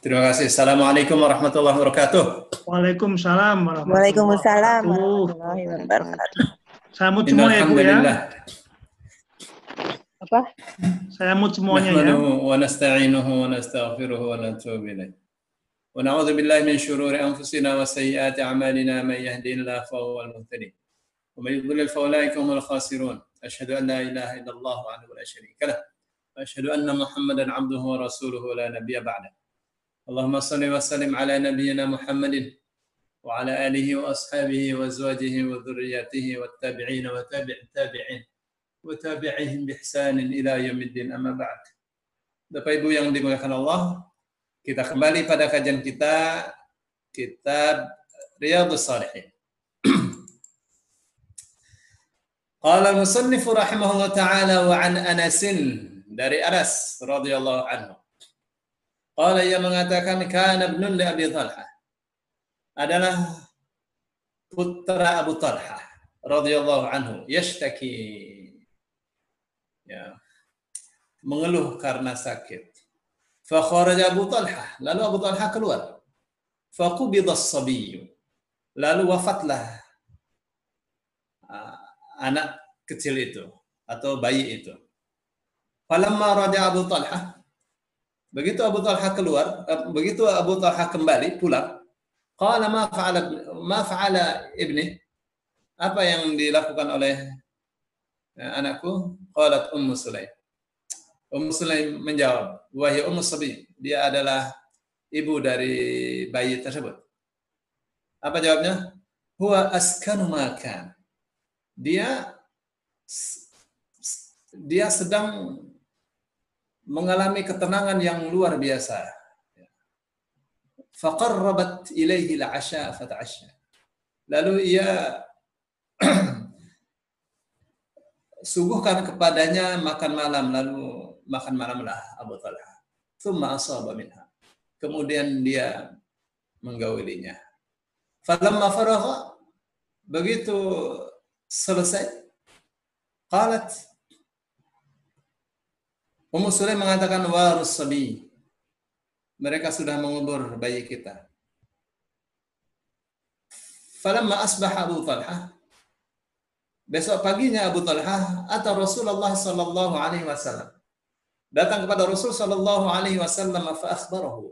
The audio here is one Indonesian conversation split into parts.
Terima kasih. Assalamualaikum warahmatullahi wabarakatuh. Waalaikumsalam Waalaikumsalam warahmatullahi wabarakatuh. Saya mut semua ya Bu ya. Apa? Saya mut semuanya ya. Nahmaduhu wa nasta'inuhu wa nastaghfiruhu wa natubu ilaih. Wa na'udzu billahi min syururi anfusina wa sayyiati a'malina man yahdihillahu fa huwal muhtadi. Wa man yudlil fa ulaika humul khasirun. Asyhadu an la ilaha illallah wahdahu la syarika lah. Wa asyhadu anna Muhammadan 'abduhu wa rasuluhu la nabiyya ba'dah. Allahumma shalli wa sallim ala nabiyyina Muhammadin wa ala alihi wa ashabihi wa azwajihi wa dhurriyyatihi wa tabi'in wa tabi'it tabi'in wa tabi'ihim bi ihsanin ila yaumiddin, amma ba'd. Bapak Ibu yang dimuliakan Allah, kita kembali pada kajian kita kitab Riyadhus Shalihin. Qala al-musannif rahimahullah ta'ala wa an Anasin, dari Anas radhiyallahu anhu. Qala, ia mengatakan, kana ibnun li Abi Talhah, adalah putra Abu Talhah radhiyallahu anhu, yashtaki, ya, mengeluh karena sakit. Fa kharaja Abu Talhah, lalu Abu Talhah keluar. Fa qubida as-sabiyyu, lalu wafatlah anak kecil itu atau bayi itu. Falamma raja Abu Talhah, begitu Abu Talhah keluar, begitu Abu Talhah kembali pulang, qala ma fa'ala ibni, apa yang dilakukan oleh anakku? Qalat Ummu Sulaim. Ummu Sulaim menjawab, wa hiya Ummu Sabi, dia adalah ibu dari bayi tersebut. Apa jawabnya? Huwa askanu ma kan. Dia sedang mengalami ketenangan yang luar biasa. Faqarrabat ilaihi al-'asha fata'asha. Lalu ia suguhkan kepadanya makan malam, lalu makan malamlah Abu Talhah. Tsumma asaba minha. Kemudian dia menggaulinya. Falamma faragha, begitu selesai, qalat, Ummu Sulaim mengatakan, warus sabi, mereka sudah mengubur bayi kita. Falamma asbaha Abu Talhah, besok paginya Abu Talhah atau Rasulullah sallallahu alaihi wasallam, datang kepada Rasul sallallahu alaihi wasallam, fa akhbarahu.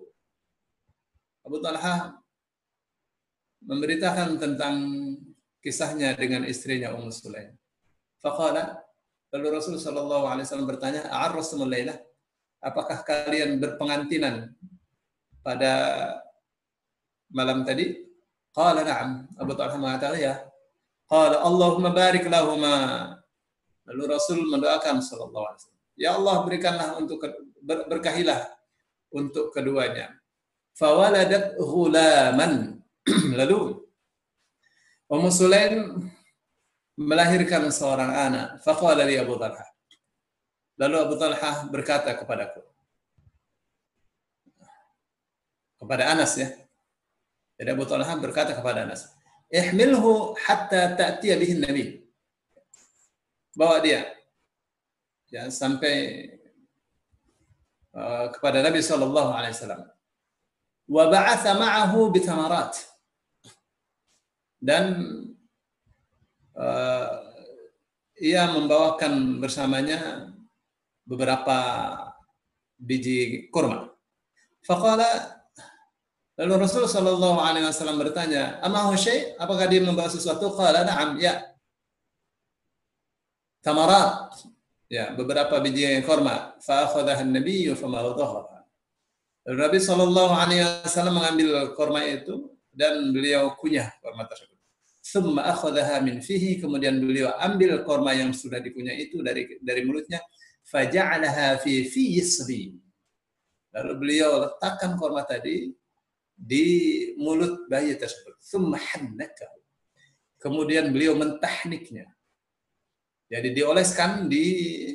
Abu Talhah memberitakan tentang kisahnya dengan istrinya Ummu Sulaim. Faqala, lalu Rasul sallallahu alaihi wasallam bertanya, "A'arrastumul lailah?" Apakah kalian berpengantinan pada malam tadi? Qala na'am. Abu Talhah mengatakan ya. Qala Allahumma barik lahuma. Lalu Rasul mendoakan sallallahu alaihi wasallam, ya Allah, berikanlah untuk berkahilah untuk keduanya. Fawaladat ghulaman. Lalu Ummu Sulaim melahirkan seorang anak. Faqala li Abu Talhah. Lalu Abu Talhah berkata kepada Anas, ya. Jadi Abu Talhah berkata kepada Anas, ihmilhu hatta ta'tiya bihi Nabi. Bawa dia, ya, sampai kepada Nabi sallallahu alaihi wasallam. Wa ba'atha ma'ahu bitamarat. Dan ia membawakan bersamanya beberapa biji kurma. Faqala, lalu Rasul sallallahu alaihi wasallam bertanya, "Amahu syai'?" Apakah dia membawa sesuatu? Qala na'am, ya. Tamarat, ya, beberapa biji kurma. Fa akhadhaha an-nabiy fama wadhaha. Lalu Nabi sallallahu alaihi wasallam mengambil kurma itu dan beliau kunyah kurma tersebut. Tsumma akhadhaha min fihi, kemudian beliau ambil kurma yang sudah dikunyah itu dari mulutnya, faja'alaha fi yasbi. Lalu beliau letakkan kurma tadi di mulut bayi tersebut. Tsumma hannaka. Kemudian beliau mentahniknya. Jadi dioleskan di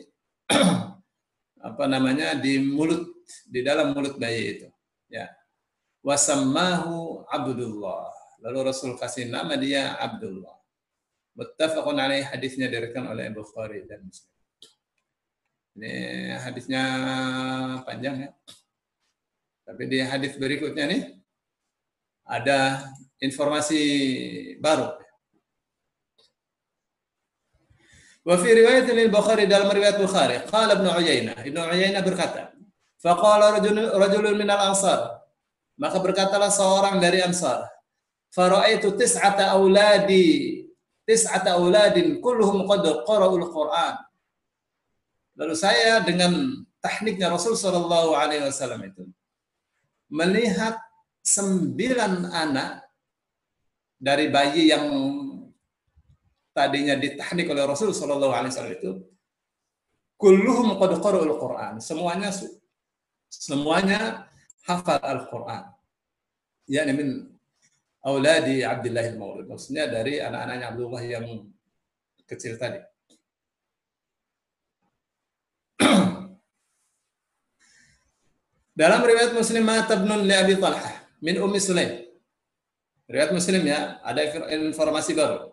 di mulut, di dalam mulut bayi itu, ya. Wasammahu Abdullah. Lalu Rasul kasih nama dia Abdullah. Muttafaqun alaih, hadisnya diriwayatkan oleh Bukhari dan Muslim. Ini hadisnya panjang, ya. Tapi di hadis berikutnya nih ada informasi baru. Wa fi riwayat al-Bukhari, dalam riwayat Bukhari, qala Ibnu Uyainah berkata, faqala rajulun minal ansar, maka berkatalah seorang dari Ansar, fara'aitu tis'ata auladin kulluhum qad qara'ul Qur'an. Lalu saya dengan tekniknya Rasul sallallahu alaihi wasallam itu melihat 9 anak dari bayi yang tadinya ditahnik oleh Rasul sallallahu alaihi wasallam itu, kulluhum qad qara'ul Qur'an, semuanya hafal Al-Qur'an. Yani min auladi Abdullah al-Maulud, maksudnya dari anak-anaknya Abdullah yang kecil tadi. Dalam riwayat Muslim, mata ibnun li Abi Talhah min Ummi Sulaim. Riwayat Muslim ya, ada informasi baru.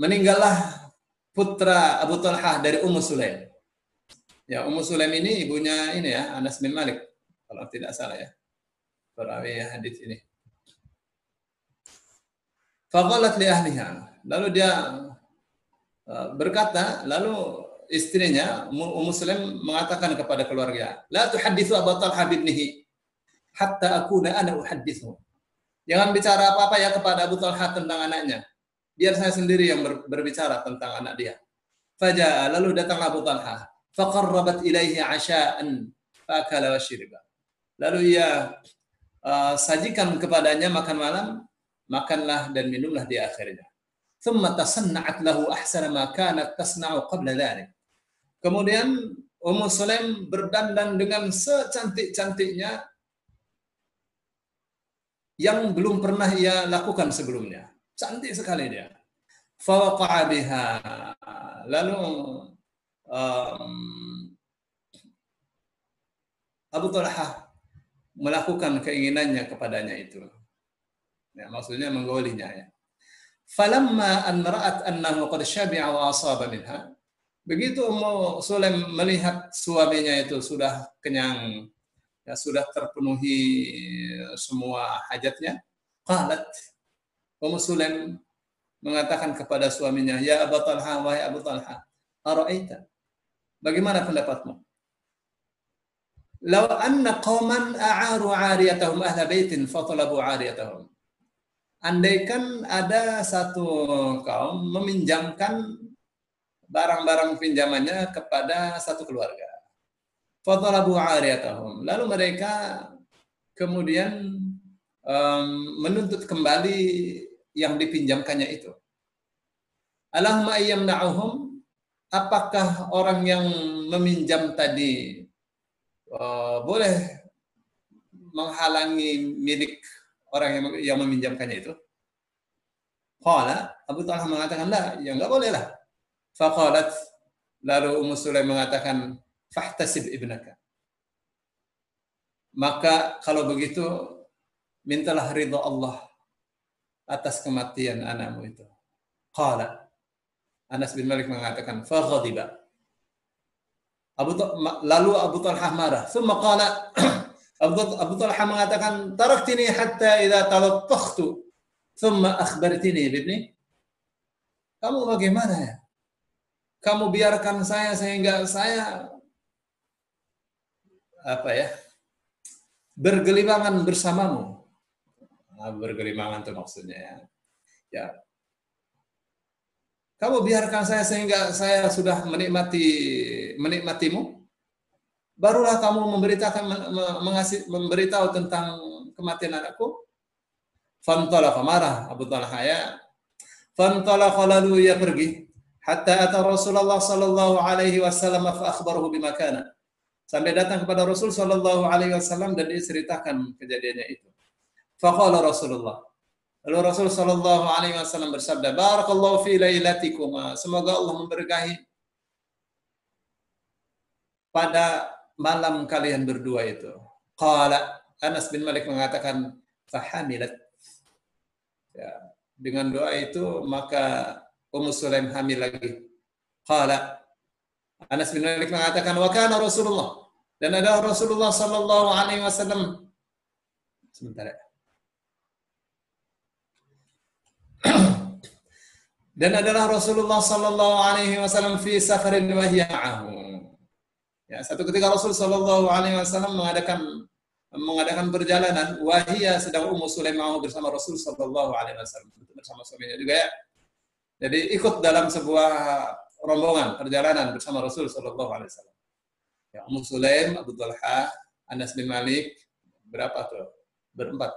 Meninggallah putra Abu Talhah dari Ummu Sulaim. Ya, Ummu Sulaim ini ibunya ini ya, Anas bin Malik kalau tidak salah ya. Perawi hadis ini. Faqalat li ahliha. Lalu dia berkata, lalu istrinya Ummu Sulaim mengatakan kepada keluarga, la tuhadditsu Abu Talhah bibnihi hatta akuna ana uhaddithu. Jangan bicara apa-apa ya kepada Abu Talhah tentang anaknya. Biar saya sendiri yang berbicara tentang anak dia. Faja'a, lalu datang Abu Talhah, faqarrabat ilaihi 'asha'an fa'akala wa syiriba. Lalu ia sajikan kepadanya makan malam, makanlah dan minumlah di akhirnya. Thumma tasanna'at lahu ahsana ma kanat tasna'u qabla dhalik. Kemudian Ummu Sulaim berdandan dengan secantik-cantiknya yang belum pernah ia lakukan sebelumnya. Cantik sekali dia. Fawaqa'a biha. Lalu Abu Talhah melakukan keinginannya kepadanya itu. Ya, maksudnya menggolinya ya. Falamma an ra'at annahu qad syabi'a wa asaba minha. Begitu Ummu Sulaim melihat suaminya itu sudah kenyang, ya, sudah terpenuhi semua hajatnya, qalat, Ummu Sulaim mengatakan kepada suaminya, ya Abu Talha, wahai Abu Talha, ara'aita, bagaimana pendapatmu? Law anna qauman a'aru 'ariyatahum ahla baitin fatalabu 'ariyatahum. Andaikan ada satu kaum meminjamkan barang-barang pinjamannya kepada satu keluarga. Fatalabu 'ariyatahum. Lalu mereka kemudian menuntut kembali yang dipinjamkannya itu. Allahumma ayyamna'uhum, apakah orang yang meminjam tadi boleh menghalangi milik orang yang meminjamkannya itu? Qala, Abu Talha mengatakan, la, ya enggak boleh lah. Faqalat, lalu Ummu Sulaim mengatakan, fahtasib ibnaka. Maka kalau begitu, mintalah ridha Allah atas kematian anakmu itu. Qala, Anas bin Malik mengatakan, faghadiba. Lalu Abu Talha marah. Thumma qala, Abu Talha mengatakan, taraktini hatta idza talattakhtu thumma akhbartini bibni. Kamu bagaimana ya? Kamu biarkan saya sehingga saya bergelimangan bersamamu. Nah, bergelimangan itu maksudnya ya. Ya. Kamu biarkan saya sehingga saya sudah menikmatimu. Barulah kamu memberitahu tentang kematian anakku. Fantalaqa, marah Abu Talha ya. Fantalaqa, lalu ia pergi. Hatta ata Rasulullah sallallahu alaihi wasallam fa akhbarahu bima kana. Sampai datang kepada Rasul sallallahu alaihi wasallam dan diceritakan kejadiannya itu. Faqala Rasulullah. Lalu Rasul sallallahu alaihi wasallam bersabda, barakallahu fi lailatikum. Semoga Allah memberkahi pada malam kalian berdua itu. Qala, Anas bin Malik mengatakan, fahamilat. Ya, dengan doa itu maka Ummu Sulaim hamil lagi. Qala, Anas bin Malik mengatakan, wa kana Rasulullah Dan ada Rasulullah sallallahu alaihi wasallam sebentar ya. Dan adalah Rasulullah sallallahu alaihi wasallam fi safarin wa hiya ma'ahu. Ya, satu ketika Rasul sallallahu alaihi wasallam mengadakan perjalanan, wahia sedang Ummu Sulaim bersama Rasul sallallahu alaihi wasallam bersama suaminya juga ya. Jadi ikut dalam sebuah rombongan perjalanan bersama Rasul sallallahu alaihi wasallam. Ya, Ummu Sulaim, Abu Talha, Anas bin Malik, berapa tuh? Berempat.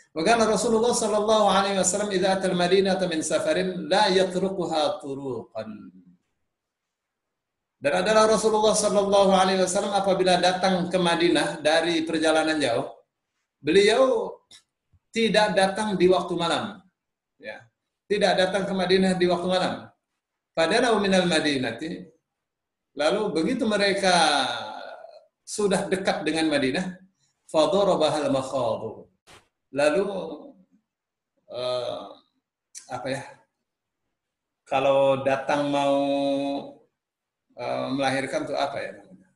Maka Rasulullah sallallahu alaihi wasallam idza atal Madinah min safarin la yatrukuha turuqan. Dan adalah Rasulullah sallallahu alaihi wasallam apabila datang ke Madinah dari perjalanan jauh, beliau tidak datang di waktu malam. Ya. Tidak datang ke Madinah di waktu malam. Padahal minal Madinati, lalu begitu mereka sudah dekat dengan Madinah, fadarabahal makhadu. Lalu apa ya? Kalau datang mau melahirkan tuh apa ya namanya?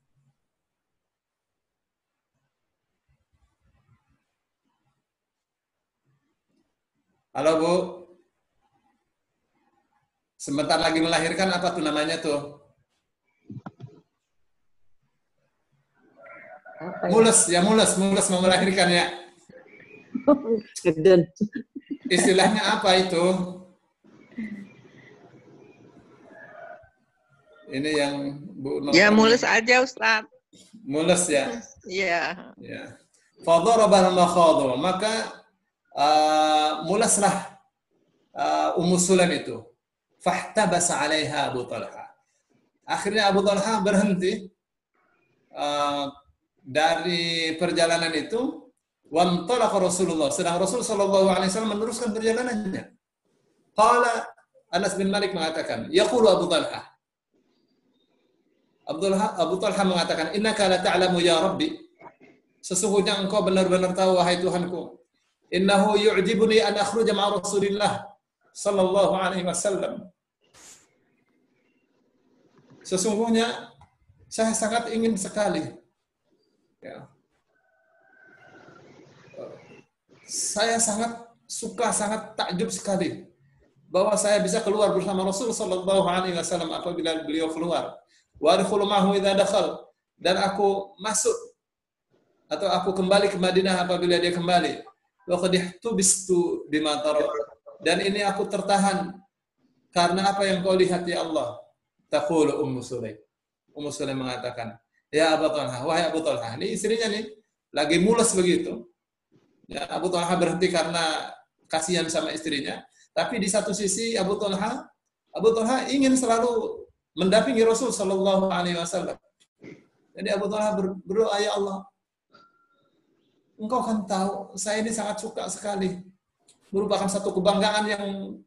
Halo Bu, sebentar lagi melahirkan apa tuh namanya tuh? Apa ya? Mulus mau melahirkan ya. Istilahnya apa itu? Ini yang Bu Nur. Ya mulus aja Ustaz. Mulus ya. Iya. Ya. Fadarabal makhadu, maka mulaslah Ummu Sulaim itu. Fahtabasa 'alaiha Abu Talha. Akhirnya Abu Talha berhenti dari perjalanan itu. Wantalaqa Rasulullah, sedang Rasul sallallahu alaihi wasallam meneruskan perjalanannya. Qala Anas bin Malik mengatakan, yaqulu Abu Talha. Abu Talha mengatakan, innaka la ta'lamu ya Rabbi. Sesungguhnya engkau benar-benar tahu wahai Tuhanku. Innahu yu'jibuni an akhruja ma'a Rasulillah sallallahu alaihi wasallam. Sesungguhnya saya sangat ingin sekali, ya, saya sangat suka, sangat takjub sekali bahwa saya bisa keluar bersama Rasul sallallahu alaihi wasallam apabila beliau keluar. Wa adkhulu ma'ahu idza dakhal, dan aku masuk atau aku kembali ke Madinah apabila dia kembali. Wa qad ihtubistu bima tara, dan ini aku tertahan karena apa yang kau lihat ya Allah. Taqulu Ummu Sulaim. Ummu Sulaim mengatakan, ya Abu Talha, wahai Abu Talha, ini istrinya nih lagi mules begitu. Ya, Abu Talha berhenti karena kasihan sama istrinya. Tapi di satu sisi Abu Talha ingin selalu mendampingi Rasul sallallahu alaihi wasallam. Jadi Abu Talha berdoa, ya Allah, Engkau kan tahu saya ini sangat suka sekali. Merupakan satu kebanggaan yang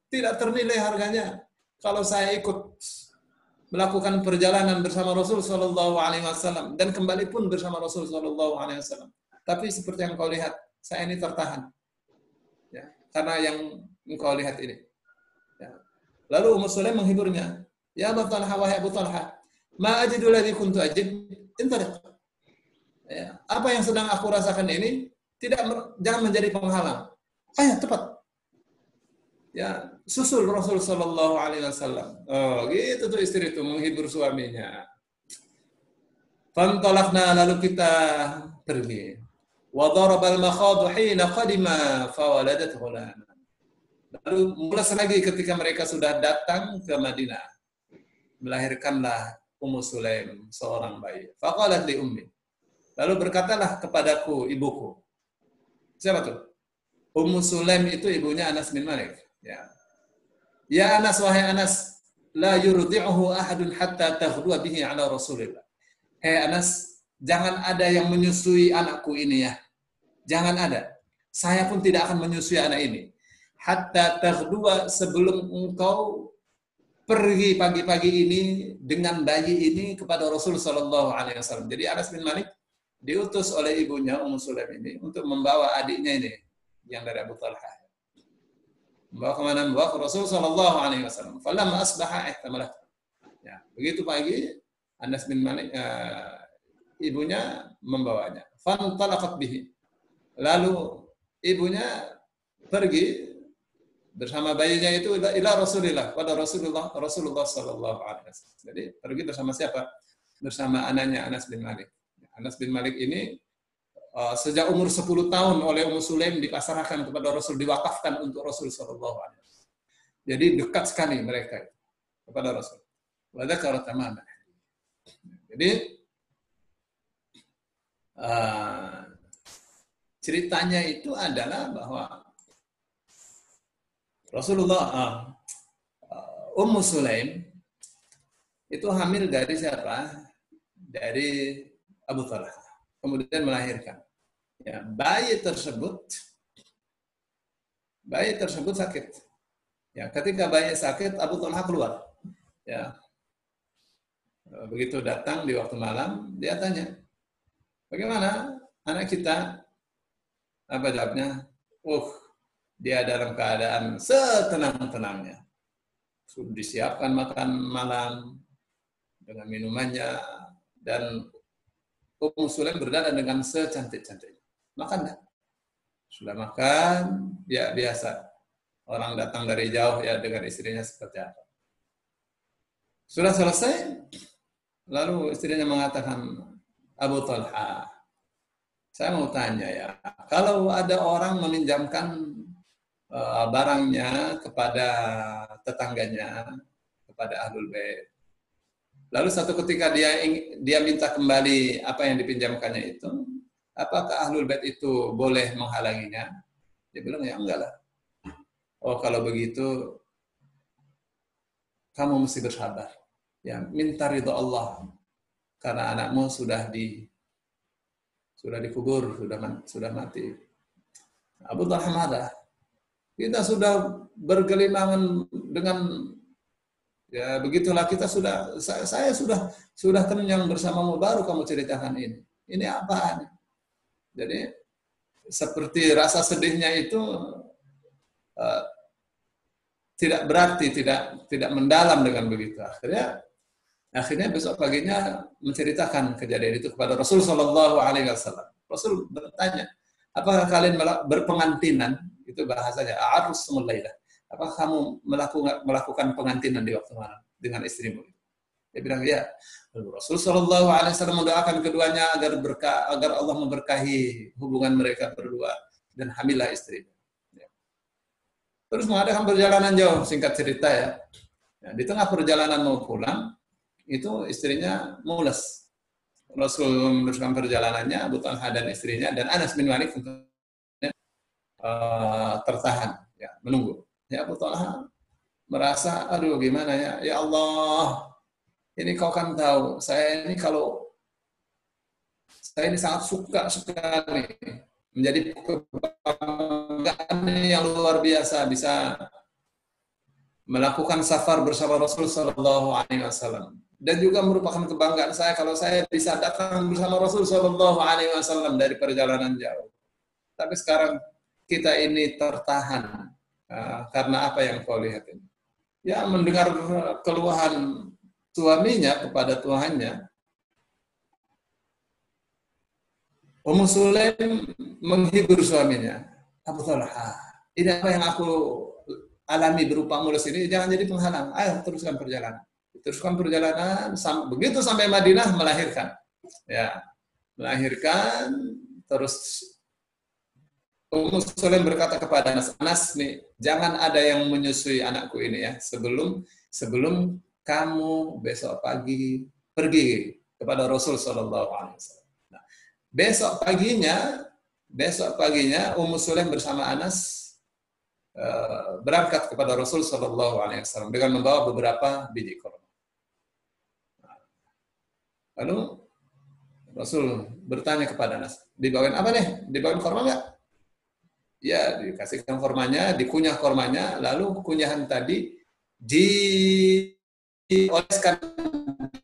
tidak ternilai harganya kalau saya ikut melakukan perjalanan bersama Rasul sallallahu alaihi wasallam dan kembali pun bersama Rasul sallallahu alaihi wasallam. Tapi seperti yang kau lihat, saya ini tertahan, ya, karena yang engkau lihat ini. Ya. Lalu Ummu Sulaim menghiburnya, ya Abu Talha, wahai Abu Talha, ma ajidu ladzi kuntu ajid, intariq. Ya, apa yang sedang aku rasakan ini jangan menjadi penghalang. Ayo cepat. Ya, susul Rasul sallallahu alaihi wasallam. Oh, gitu tuh istri itu menghibur suaminya. Fantalaqna, lalu kita pergi. Wa darabal makhadu hina qadima fawaladat ghulaman. Lalu mulai lagi ketika mereka sudah datang ke Madinah, melahirkanlah Ummu Sulaim seorang bayi. Faqalat li ummi. Lalu berkatalah kepadaku ibuku. Siapa tuh? Ummu Sulaim itu ibunya Anas bin Malik. Ya. Ya Anas, wahai Anas, la yurdi'uhu ahadun hatta taghduwa bihi ala Rasulillah. Hei Anas, jangan ada yang menyusui anakku ini ya. Jangan ada. Saya pun tidak akan menyusui anak ini. Hatta taghduwa, sebelum engkau pergi pagi-pagi ini dengan bayi ini kepada Rasul sallallahu alaihi wasallam. Jadi Anas bin Malik diutus oleh ibunya Ummu Sulaim ini untuk membawa adiknya ini yang dari Abu Talha. Membawa kemana? Membawa ke Rasul sallallahu alaihi wasallam. Falamma asbaha ihtamalat. Ya, begitu pagi Anas bin Malik ibunya membawanya. Fantalaqat bihi. Lalu ibunya pergi bersama bayinya itu ila Rasulillah, pada Rasulullah sallallahu alaihi wasallam. Jadi pergi bersama siapa? Bersama anaknya Anas bin Malik. Anas bin Malik ini sejak umur 10 tahun oleh Ummu Sulaim dipasrahkan kepada Rasul, diwakafkan untuk Rasul sallallahu alaihi wasallam. Jadi dekat sekali mereka kepada Rasul. Wa dzakara tamaman. Jadi ceritanya itu adalah bahwa Rasulullah Ummu Sulaim itu hamil dari siapa? Dari Abu Talha. Kemudian melahirkan. Ya, bayi tersebut sakit. Ya, ketika bayi sakit, Abu Talha keluar. Ya. Begitu datang di waktu malam, dia tanya, "Bagaimana anak kita?" Apa jawabnya? Dia dalam keadaan setenang-tenangnya. Sudah disiapkan makan malam dengan minumannya, dan Ummu Sulaim berdandan dengan secantik-cantiknya. Makan enggak? Sudah makan, ya biasa. Orang datang dari jauh ya dengan istrinya seperti apa. Sudah selesai, lalu istrinya mengatakan, Abu Talha, saya mau tanya ya, kalau ada orang meminjamkan barangnya kepada tetangganya, kepada Ahlul Bait, lalu satu ketika dia minta kembali apa yang dipinjamkannya itu, apakah Ahlul Bait itu boleh menghalanginya? Dia bilang, ya enggak lah. Oh, kalau begitu kamu mesti bersabar. Ya, minta ridho Allah karena anakmu sudah dikubur, sudah mati. Abu Talha marah. Kita sudah bergelimangan dengan, ya begitulah, kita saya sudah kenyang bersamamu, baru kamu ceritakan ini. Ini apaan? Jadi seperti rasa sedihnya itu tidak berarti, tidak mendalam dengan begitu. Akhirnya besok paginya menceritakan kejadian itu kepada Rasul Shallallahu Alaihi Wasallam. Rasul bertanya, apakah kalian berpengantinan? Itu bahasanya, a'arrusumul lailah. Apakah kamu melakukan pengantinan di waktu malam dengan istrimu? Dia bilang, ya. Rasul Shallallahu Alaihi Wasallam mendoakan keduanya agar Allah memberkahi hubungan mereka berdua dan hamilah istrinya. Terus mengadakan perjalanan jauh, singkat cerita ya. Di tengah perjalanan mau pulang, itu istrinya mules. Rasul meneruskan perjalanannya, Abu Talha dan istrinya, dan Anas bin Malik tertahan, ya, menunggu. Ya, Abu Talha merasa, aduh gimana ya, ya Allah, ini kau kan tahu, saya ini sangat suka sekali, menjadi kebanggaan yang luar biasa bisa melakukan safar bersama Rasul Sallallahu Alaihi Wasallam, dan juga merupakan kebanggaan saya kalau saya bisa datang bersama Rasul Sallallahu Alaihi Wasallam dari perjalanan jauh. Tapi sekarang kita ini tertahan karena apa yang kau lihat ini. Ya, mendengar keluhan suaminya kepada Tuhannya, Ummu Sulaim menghibur suaminya. Abu Talha, ini apa yang aku alami berupa mulus ini, jangan jadi penghalang. Ayo teruskan perjalanan. Teruskan perjalanan, begitu sampai Madinah melahirkan. Ya, melahirkan, terus Ummu Sulaim berkata kepada Anas nih, jangan ada yang menyusui anakku ini ya, sebelum kamu besok pagi pergi kepada Rasul Sallallahu Alaihi Wasallam. Nah, besok paginya Ummu Sulaim bersama Anas berangkat kepada Rasul Sallallahu Alaihi Wasallam dengan membawa beberapa biji korma. Lalu Rasul bertanya kepada Anas, dibawain apa nih? Dibawain korma nggak? Ya, dikasihkan kormanya, dikunyah kormanya, lalu kunyahan tadi dioleskan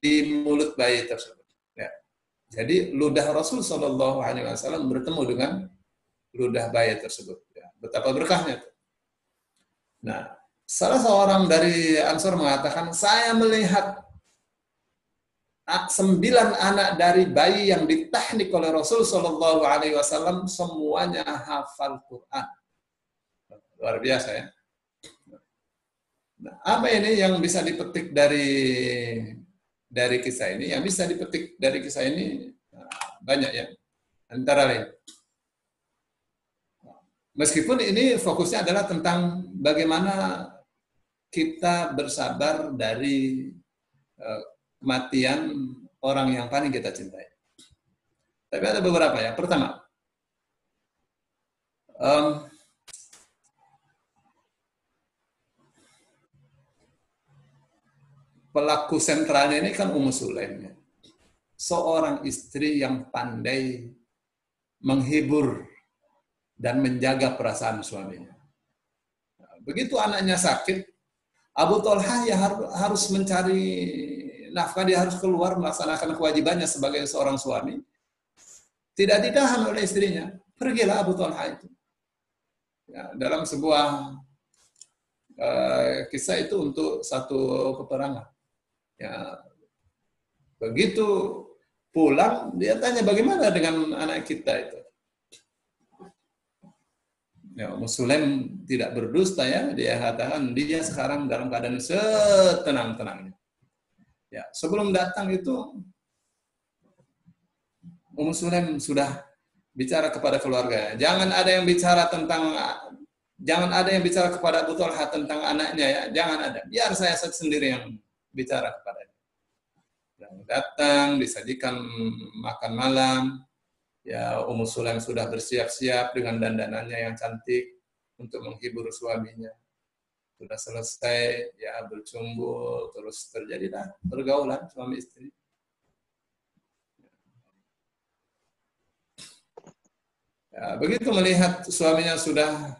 di mulut bayi tersebut. Ya. Jadi ludah Rasul Sallallahu Alaihi Wasallam bertemu dengan ludah bayi tersebut. Ya. Betapa berkahnya. Nah, salah seorang dari Ansor mengatakan, saya melihat 9 anak dari bayi yang ditahnik oleh Rasul Shallallahu Alaihi Wasallam semuanya hafal Quran. Luar biasa ya. Nah, apa ini yang bisa dipetik dari kisah ini? Yang bisa dipetik dari kisah ini banyak ya. Antara lain, meskipun ini fokusnya adalah tentang bagaimana kita bersabar dari kematian orang yang paling kita cintai. Tapi ada beberapa ya. Pertama, pelaku sentralnya ini kan Ummu Sulaim, ya. Seorang istri yang pandai menghibur dan menjaga perasaan suaminya. Begitu anaknya sakit, Abu Thalhah ya harus mencari nafkah, dia harus keluar melaksanakan kewajibannya sebagai seorang suami. Tidak ditahan oleh istrinya. Pergilah Abu Thalhah itu. Ya, dalam sebuah kisah itu untuk satu peperangan. Ya, begitu pulang, dia tanya bagaimana dengan anak kita itu. Ya, Ummu Sulaim tidak berdusta ya, dia katakan dia sekarang dalam keadaan setenang-tenangnya. Ya, sebelum datang itu Ummu Sulaim sudah bicara kepada keluarga. Jangan ada yang bicara kepada Abu Thalhah tentang anaknya ya, jangan ada. Biar saya sendiri yang bicara kepadanya. Dan datang disajikan makan malam. Ya, Ummu Sulaim sudah bersiap-siap dengan dandanannya yang cantik untuk menghibur suaminya. Sudah selesai, ya bercumbu, terus terjadilah pergaulan suami istri. Ya, begitu melihat suaminya sudah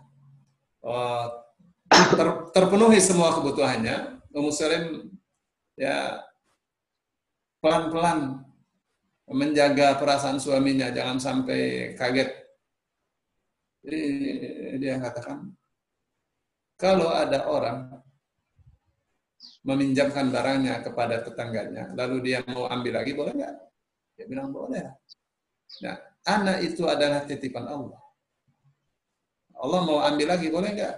terpenuhi semua kebutuhannya, Ummu Sulaim ya pelan-pelan menjaga perasaan suaminya, jangan sampai kaget. Jadi dia katakan, kalau ada orang meminjamkan barangnya kepada tetangganya, lalu dia mau ambil lagi, boleh nggak? Dia bilang boleh. Nah, anak itu adalah titipan Allah. Allah mau ambil lagi, boleh nggak?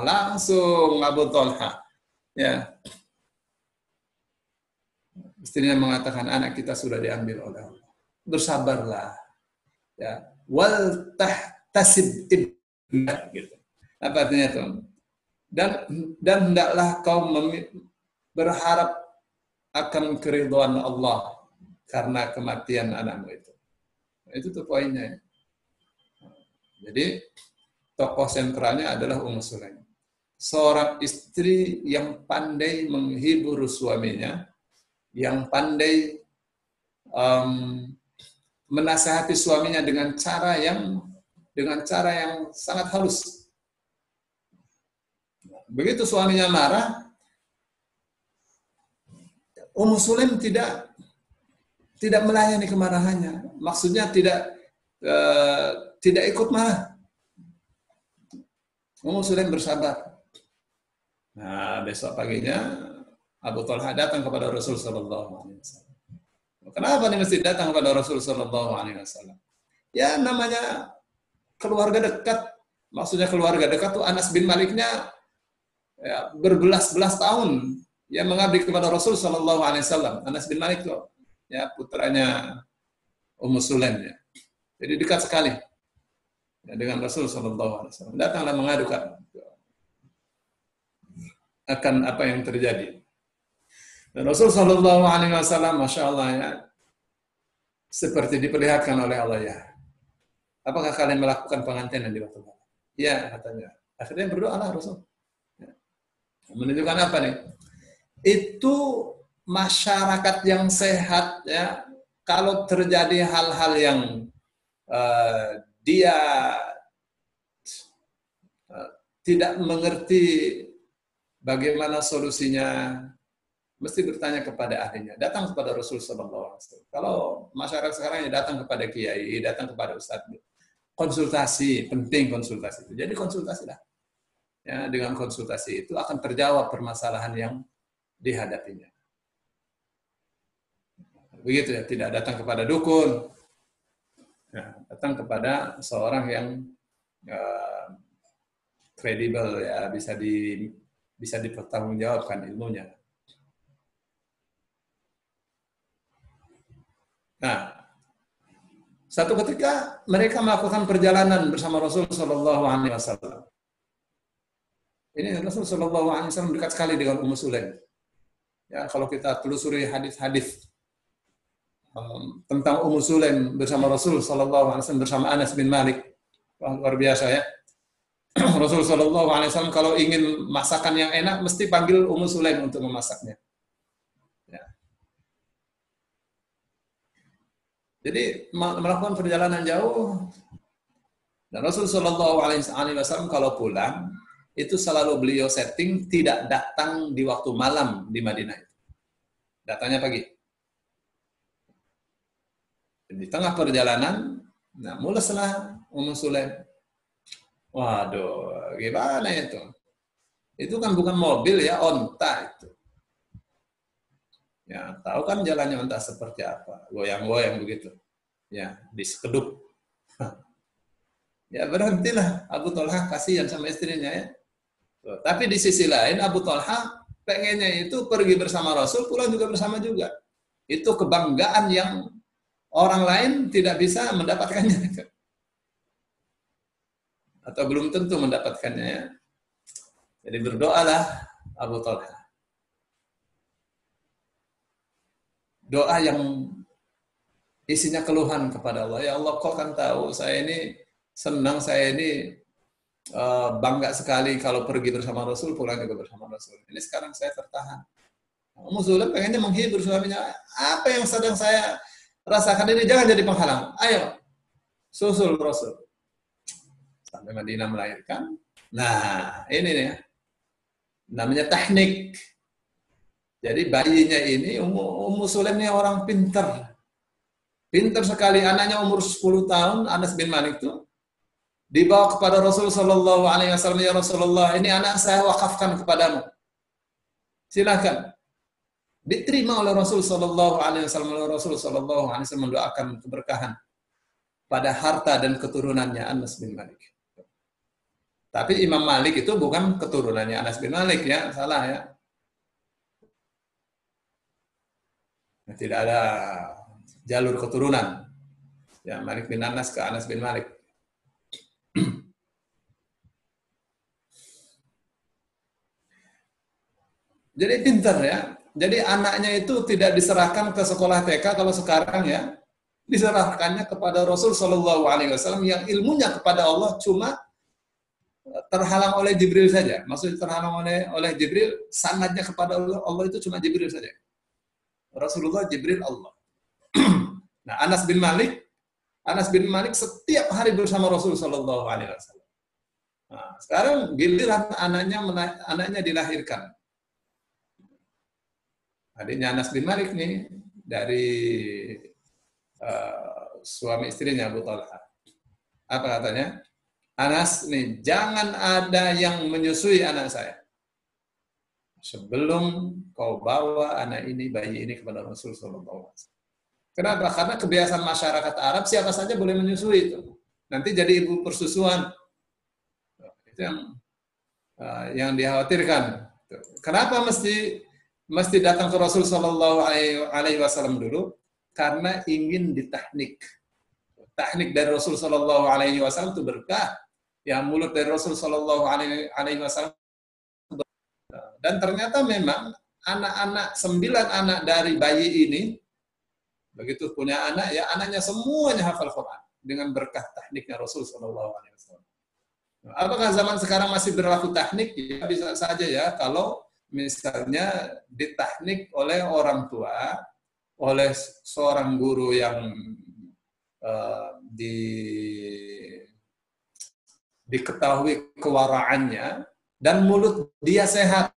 Langsung Abu Thalhah. Ya. Istrinya mengatakan anak kita sudah diambil oleh Allah. Bersabarlah. Ya. Wal tahtasib ibna gitu. Apa artinya itu? Dan hendaklah kau berharap akan keridhaan Allah karena kematian anakmu itu. Itu tuh poinnya. Jadi tokoh sentralnya adalah Ummu Sulaim. Seorang istri yang pandai menghibur suaminya, yang pandai menasihati suaminya dengan cara yang sangat halus. Begitu suaminya marah, Ummu Sulaim tidak melayani kemarahannya. Maksudnya tidak ikut marah. Ummu Sulaim bersabar. Nah, besok paginya Abu Thalhah datang kepada Rasul sallallahu alaihi wasallam. Kenapa nih mesti datang kepada Rasul sallallahu alaihi wasallam? Ya namanya keluarga dekat. Maksudnya keluarga dekat tuh Anas bin Maliknya ya, berbelas-belas tahun ya mengabdi kepada Rasul sallallahu alaihi wasallam. Anas bin Malik tuh ya putranya Ummu Sulaim ya. Jadi dekat sekali ya, dengan Rasul sallallahu alaihi wasallam. Datanglah mengadukan akan apa yang terjadi. Dan Rasul Shallallahu Alaihi Wasallam, masya Allah ya, seperti diperlihatkan oleh Allah ya. Apakah kalian melakukan pengantinan di waktu malam? Ya katanya. Akhirnya berdoalah Rasul. Ya. Menunjukkan apa nih? Itu masyarakat yang sehat ya. Kalau terjadi hal-hal yang dia tidak mengerti bagaimana solusinya, mesti bertanya kepada ahlinya. Datang kepada Rasul sallallahu alaihi wasallam. Kalau masyarakat sekarang ya datang kepada kiai, datang kepada ustadz. Konsultasi, penting konsultasi itu. Jadi konsultasilah. Ya, dengan konsultasi itu akan terjawab permasalahan yang dihadapinya. Begitu ya, tidak datang kepada dukun. Nah, datang kepada seorang yang kredibel ya, bisa dipertanggungjawabkan ilmunya. Nah, satu ketika mereka melakukan perjalanan bersama Rasul Shallallahu Alaihi Wasallam. Ini Rasul Shallallahu Alaihi Wasallam dekat sekali dengan Ummu Sulaim. Ya, kalau kita telusuri hadis-hadis tentang Ummu Sulaim bersama Rasul Shallallahu Alaihi Wasallam bersama Anas bin Malik, luar biasa ya. Rasul Shallallahu Alaihi Wasallam kalau ingin masakan yang enak mesti panggil Ummu Sulaim untuk memasaknya. Ya. Jadi melakukan perjalanan jauh, dan Rasul Shallallahu Alaihi Wasallam kalau pulang itu selalu beliau setting tidak datang di waktu malam di Madinah itu, datangnya pagi. Di tengah perjalanan, nah mulailah Ummu Sulaim. Waduh, gimana itu? Itu kan bukan mobil ya, onta itu. Ya, tahu kan jalannya entah seperti apa, goyang-goyang begitu. Ya, disekedup. Ya berhentilah Abu Thalhah, kasihan sama istrinya ya. Tapi di sisi lain Abu Thalhah pengennya itu pergi bersama Rasul, pulang juga bersama juga. Itu kebanggaan yang orang lain tidak bisa mendapatkannya. Atau belum tentu mendapatkannya ya. Jadi berdoalah Abu Thalhah. Doa yang isinya keluhan kepada Allah. Ya Allah, kau kan tahu saya ini senang, saya ini bangga sekali kalau pergi bersama Rasul, pulang juga bersama Rasul. Ini sekarang saya tertahan. Ummu Sulaim pengennya menghibur suaminya. Apa yang sedang saya rasakan ini jangan jadi penghalang. Ayo, susul Rasul. Sampai Madinah melahirkan. Nah, ini nih. Namanya teknik. Jadi bayinya ini, Ummu Sulaim ini orang pintar. Pintar sekali. Anaknya umur 10 tahun, Anas bin Malik itu dibawa kepada Rasul Shallallahu Alaihi Wasallam. Ya Rasulullah, ini anak saya wakafkan kepadamu. Silakan. Diterima oleh Rasul Shallallahu Alaihi Wasallam. Rasul Shallallahu Alaihi Wasallam mendoakan keberkahan pada harta dan keturunannya Anas bin Malik. Tapi Imam Malik itu bukan keturunannya Anas bin Malik ya, salah ya. Tidak ada jalur keturunan. Ya, Malik bin Anas ke Anas bin Malik. Jadi pintar ya. Jadi anaknya itu tidak diserahkan ke sekolah TK kalau sekarang ya, diserahkannya kepada Rasul Shallallahu Alaihi Wasallam yang ilmunya kepada Allah cuma terhalang oleh Jibril saja. Maksudnya terhalang oleh Jibril, sanadnya kepada Allah itu cuma Jibril saja. Rasulullah, Jibril, Allah. Nah, Anas bin Malik setiap hari bersama Rasul Shallallahu Alaihi Wasallam. Nah, sekarang giliran anaknya dilahirkan. Adiknya Anas bin Malik nih dari suami istrinya Abu Thalhah. Apa katanya? Anas nih, jangan ada yang menyusui anak saya sebelum kau bawa bayi ini kepada Rasul Sallallahu Alaihi Wasallam. Kenapa? Karena kebiasaan masyarakat Arab siapa saja boleh menyusui itu. Nanti jadi ibu persusuan. Itu yang dikhawatirkan. Kenapa mesti datang ke Rasul Sallallahu Alaihi Wasallam dulu? Karena ingin ditahnik. Tahnik dari Rasul Sallallahu Alaihi Wasallam itu berkah. Yang mulut dari Rasul Sallallahu Alaihi Wasallam. Dan ternyata memang 9 anak dari bayi ini, begitu punya anak, ya anaknya semuanya hafal Quran dengan berkah tahniknya Rasul Sallallahu Alaihi Wasallam. Apakah zaman sekarang masih berlaku tahnik? Ya bisa saja ya, kalau misalnya ditahnik oleh orang tua, oleh seorang guru yang diketahui kewaraannya dan mulut dia sehat.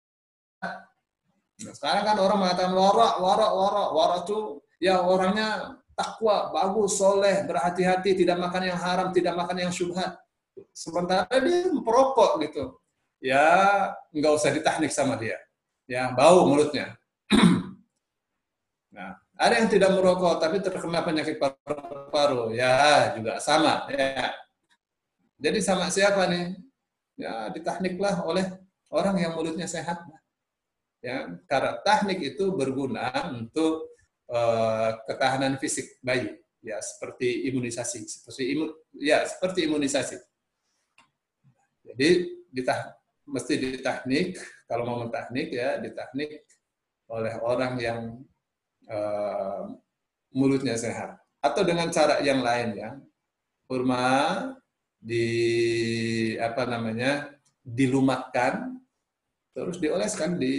Nah, sekarang kan orang mengatakan wara itu ya orangnya takwa, bagus, soleh, berhati-hati, tidak makan yang haram, tidak makan yang syubhat. Sementara dia merokok gitu. Ya nggak usah ditahnik sama dia. Ya bau mulutnya. Nah, Ada yang tidak merokok tapi terkena penyakit paru-paru, ya juga sama. Ya. Jadi sama siapa nih? Ya ditahniklah oleh orang yang mulutnya sehat. Ya, karena teknik itu berguna untuk ketahanan fisik bayi, ya seperti imunisasi, seperti imunisasi. Jadi mesti diteknik, kalau mau menteknik ya diteknik oleh orang yang mulutnya sehat, atau dengan cara yang lain ya, kurma dilumatkan terus dioleskan di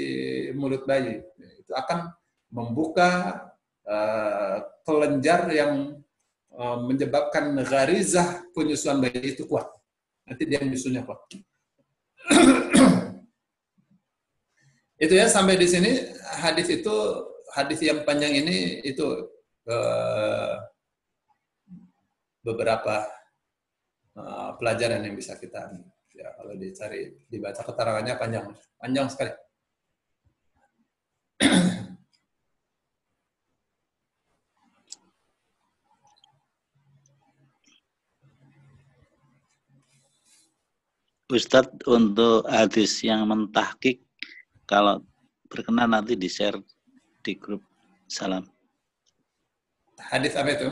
mulut bayi, itu akan membuka kelenjar yang menyebabkan gharizah penyusuan bayi itu kuat. Nanti dia menyusunya kuat. Itu ya, sampai di sini hadis yang panjang ini itu beberapa pelajaran yang bisa kita ambil. Ya, kalau dibaca keterangannya panjang sekali. Ustadz, untuk hadis yang mentahkik, kalau berkenan nanti di-share di grup. Salam. Hadis apa itu?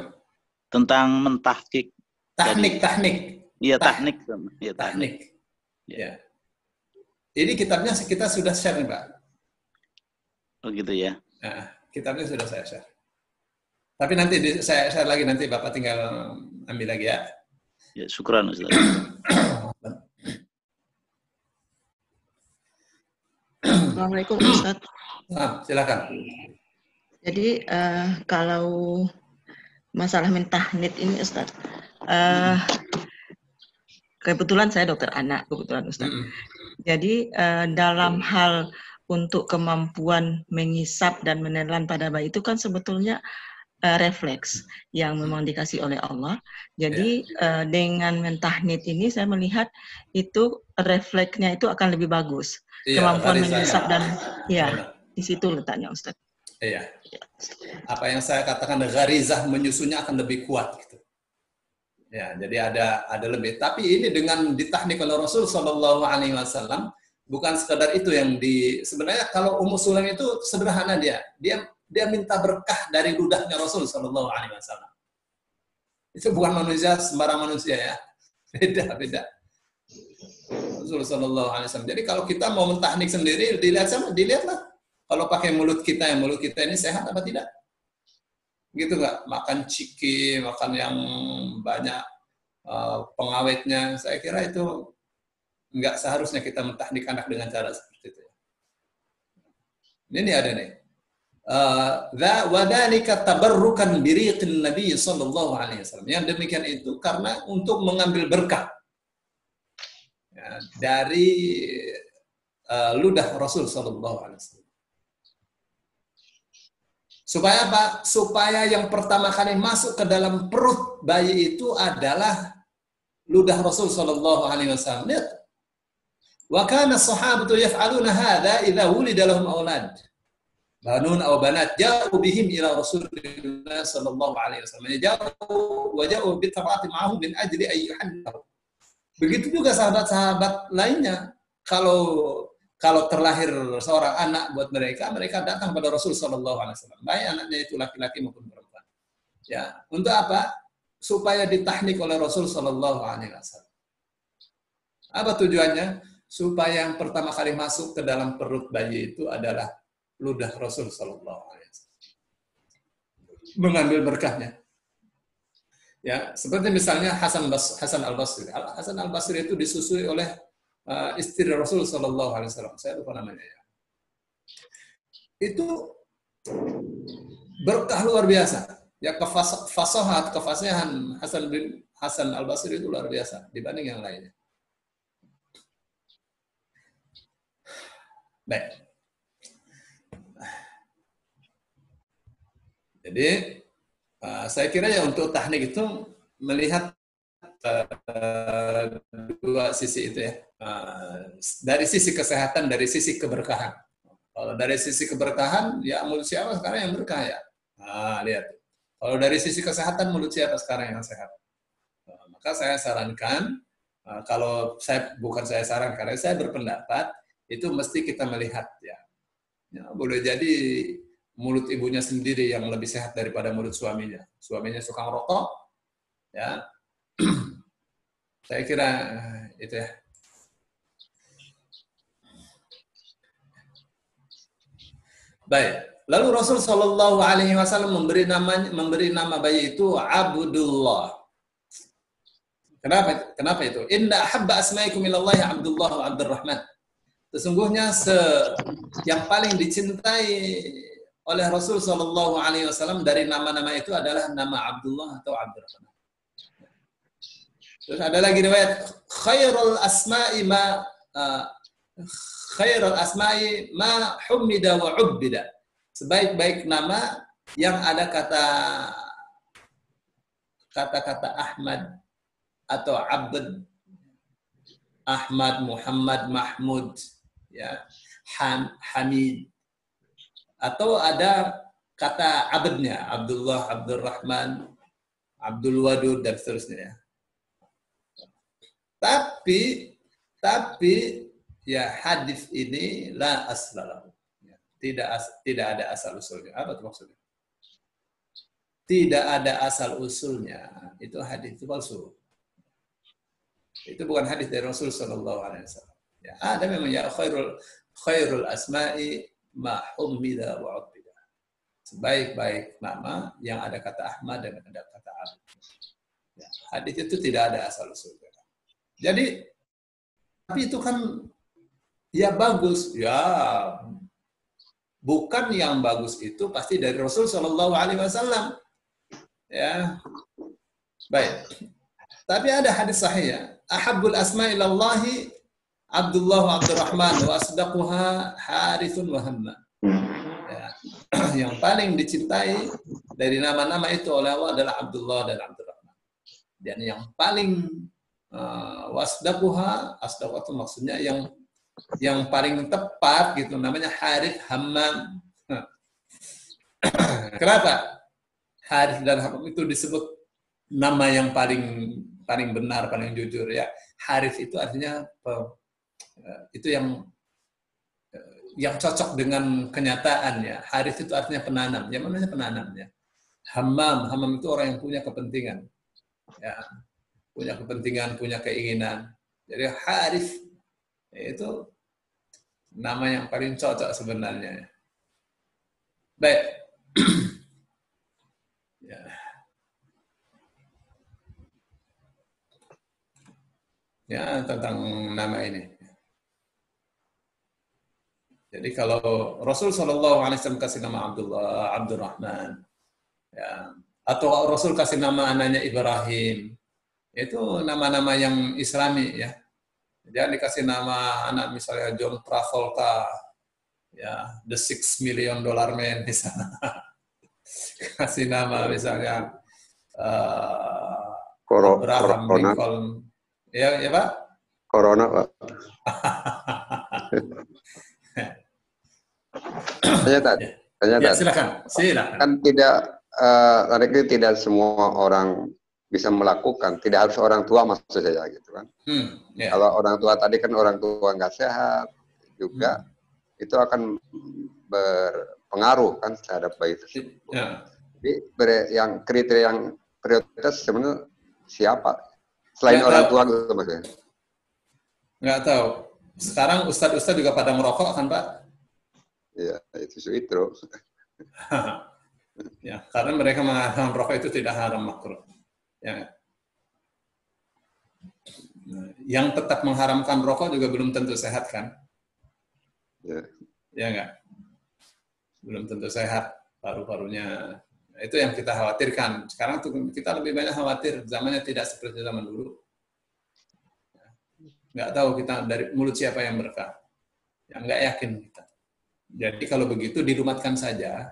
Tentang mentahkik. Teknik. Iya, teknik. Iya, teknik. Ya. Ini kitabnya kita sudah share nih, Pak. Oh gitu ya. Nah, kitabnya sudah saya share. Tapi nanti saya share lagi, nanti Bapak tinggal ambil lagi ya. Ya, syukran Ustaz. Assalamualaikum Ustaz. Silakan. Jadi kalau masalah mentahnid ini Ustaz, kebetulan saya dokter anak, kebetulan Ustaz. Jadi dalam hal untuk kemampuan mengisap dan menelan pada bayi itu kan sebetulnya refleks yang memang dikasih oleh Allah. Jadi dengan mentahnid ini saya melihat itu refleksnya itu akan lebih bagus. Kemampuan mengisap dan di situ letaknya Ustaz. Iya. Apa yang saya katakan, gharizah menyusunya akan lebih kuat gitu. Ya, jadi ada lebih. Tapi ini dengan ditahnik oleh Rasul Shallallahu Alaihi Wasallam, bukan sekadar itu yang sebenarnya kalau Ummu Sulaim itu sederhana dia minta berkah dari ludahnya Rasul Shallallahu Alaihi Wasallam. Itu bukan manusia sembarang manusia ya, beda. Rasul Shallallahu Alaihi Wasallam. Jadi kalau kita mau mentahnik sendiri, dilihatlah. Kalau pakai mulut kita ini sehat apa tidak? Gitu nggak? Makan ciki, makan yang banyak pengawetnya. Saya kira itu nggak seharusnya kita mentahnik anak dengan cara seperti itu. Ini ada nih. Wadhalika tabarrukan biriqin Nabi sallallahu alaihi wasallam. Yang demikian itu karena untuk mengambil berkah dari ludah Rasul sallallahu alaihi wasallam. Supaya apa? Supaya yang pertama kali masuk ke dalam perut bayi itu adalah ludah Rasul sallallahu alaihi wasallam. Lihat. Wa kana as-sahabatu yaf'aluna hadha idza wulida lahum aulad. Banun aw banat ja'u bihim ila Rasulillah sallallahu alaihi wasallam. Ja'u bi tafati ma'ahum min ajli ay yuhannahu. Begitu juga sahabat-sahabat lainnya. Kalau terlahir seorang anak buat mereka datang pada Rasul Shallallahu Alaihi Wasallam. Baik anaknya itu laki-laki maupun perempuan. Ya, untuk apa? Supaya ditahnik oleh Rasul Shallallahu Alaihi Wasallam. Apa tujuannya? Supaya yang pertama kali masuk ke dalam perut bayi itu adalah ludah Rasul Shallallahu Alaihi Wasallam. Mengambil berkahnya. Ya, seperti misalnya Hasan al-Basri. Hasan al-Basri itu disusui oleh istri Rasul Sallallahu Alaihi Wasallam, saya lupa namanya ya. Itu berkah luar biasa. Ya, kefasihan Hasan al-Basri itu luar biasa dibanding yang lainnya. Baik. Jadi saya kira ya untuk teknik itu melihat dua sisi itu ya. Dari sisi kesehatan, dari sisi keberkahan. Kalau dari sisi keberkahan, ya menurut siapa sekarang yang berkah ya? Nah, lihat. Kalau dari sisi kesehatan, mulut siapa sekarang yang sehat? Nah, maka saya sarankan, kalau saya sarankan, karena saya berpendapat, itu mesti kita melihat ya. Boleh jadi mulut ibunya sendiri yang lebih sehat daripada mulut suaminya. Suaminya suka ngerokok, ya. Saya kira itu ya. Baik. Lalu Rasul Shallallahu Alaihi Wasallam memberi nama bayi itu Abdullah. Kenapa itu? Inna habba asmaikum ilallahi Abdullah wa Abdurrahman. Sesungguhnya yang paling dicintai oleh Rasul Shallallahu Alaihi Wasallam dari nama-nama itu adalah nama Abdullah atau Abdurrahman. Terus ada lagi riwayat khairul asma'i ma humida wa ubbida. Sebaik-baik nama yang ada kata-kata Ahmad atau Abd, Ahmad, Muhammad, Mahmud, ya, Hamid, atau ada kata abdnya, Abdullah, Abdurrahman, Abdul Wadud, dan seterusnya. Tapi ya hadis ini la aslalahu. Tidak ada asal usulnya. Apa itu maksudnya? Tidak ada asal usulnya. Itu hadis itu palsu. Itu bukan hadis dari Rasul Sallallahu Alaihi Wasallam. Ya, ada memang ya khairul asma'i ma humida wa ubbida. Sebaik-baik nama yang ada kata Ahmad dan ada kata Abd. Ya, hadis itu tidak ada asal usulnya. Jadi, tapi itu kan ya bagus, ya bukan yang bagus itu pasti dari Rasul Shallallahu Alaihi Wasallam. Ya, baik. Tapi ada hadis sahih ya. Ahabbul asma ilallahi Abdullah wa Abdurrahman wa asdaquha Harithun wa Hamma. Ya. Yang paling dicintai dari nama-nama itu oleh Allah adalah Abdullah dan Abdurrahman. Dan yang paling wasdaquha, asdaq itu maksudnya yang paling tepat gitu namanya Harith Hammam. Kenapa Harith dan Hammam itu disebut nama yang paling benar, paling jujur ya? Harith itu artinya itu yang cocok dengan kenyataan ya. Harith itu artinya penanam. Yang mana penanamnya? Hammam itu orang yang punya kepentingan. Ya. Punya kepentingan, punya keinginan. Jadi Harith itu nama yang paling cocok sebenarnya. Baik. Ya. Ya, tentang nama ini. Jadi kalau Rasul Shallallahu Alaihi Wasallam kasih nama Abdullah, Abdurrahman, ya, atau Rasul kasih nama anaknya Ibrahim, itu nama-nama yang Islami ya. Jangan dikasih nama anak misalnya John Travolta, ya, The $6 Million Man misalnya. Kasih nama misalnya Abraham Lincoln. Ya Pak? Corona, Pak. Ya, silakan. Kan tidak semua orang bisa melakukan, tidak harus orang tua maksud saya gitu kan. Ya. Kalau orang tua tadi kan orang tua nggak sehat juga, itu akan berpengaruh kan terhadap bayi tersebut. Ya. Jadi yang kriteria yang prioritas sebenarnya siapa? Selain nggak orang tua gitu maksudnya. Nggak tahu. Sekarang ustadz juga pada merokok kan Pak? Iya, itu suitro. Ya, karena mereka mengatakan rokok itu tidak haram makruh. Ya. Yang tetap mengharamkan rokok juga belum tentu sehat kan? Ya, ya enggak? Belum tentu sehat paru-parunya. Itu yang kita khawatirkan. Sekarang kita lebih banyak khawatir zamannya tidak seperti zaman dulu. Nggak tahu kita dari mulut siapa yang berkah. Yang nggak yakin kita. Jadi kalau begitu dilumatkan saja.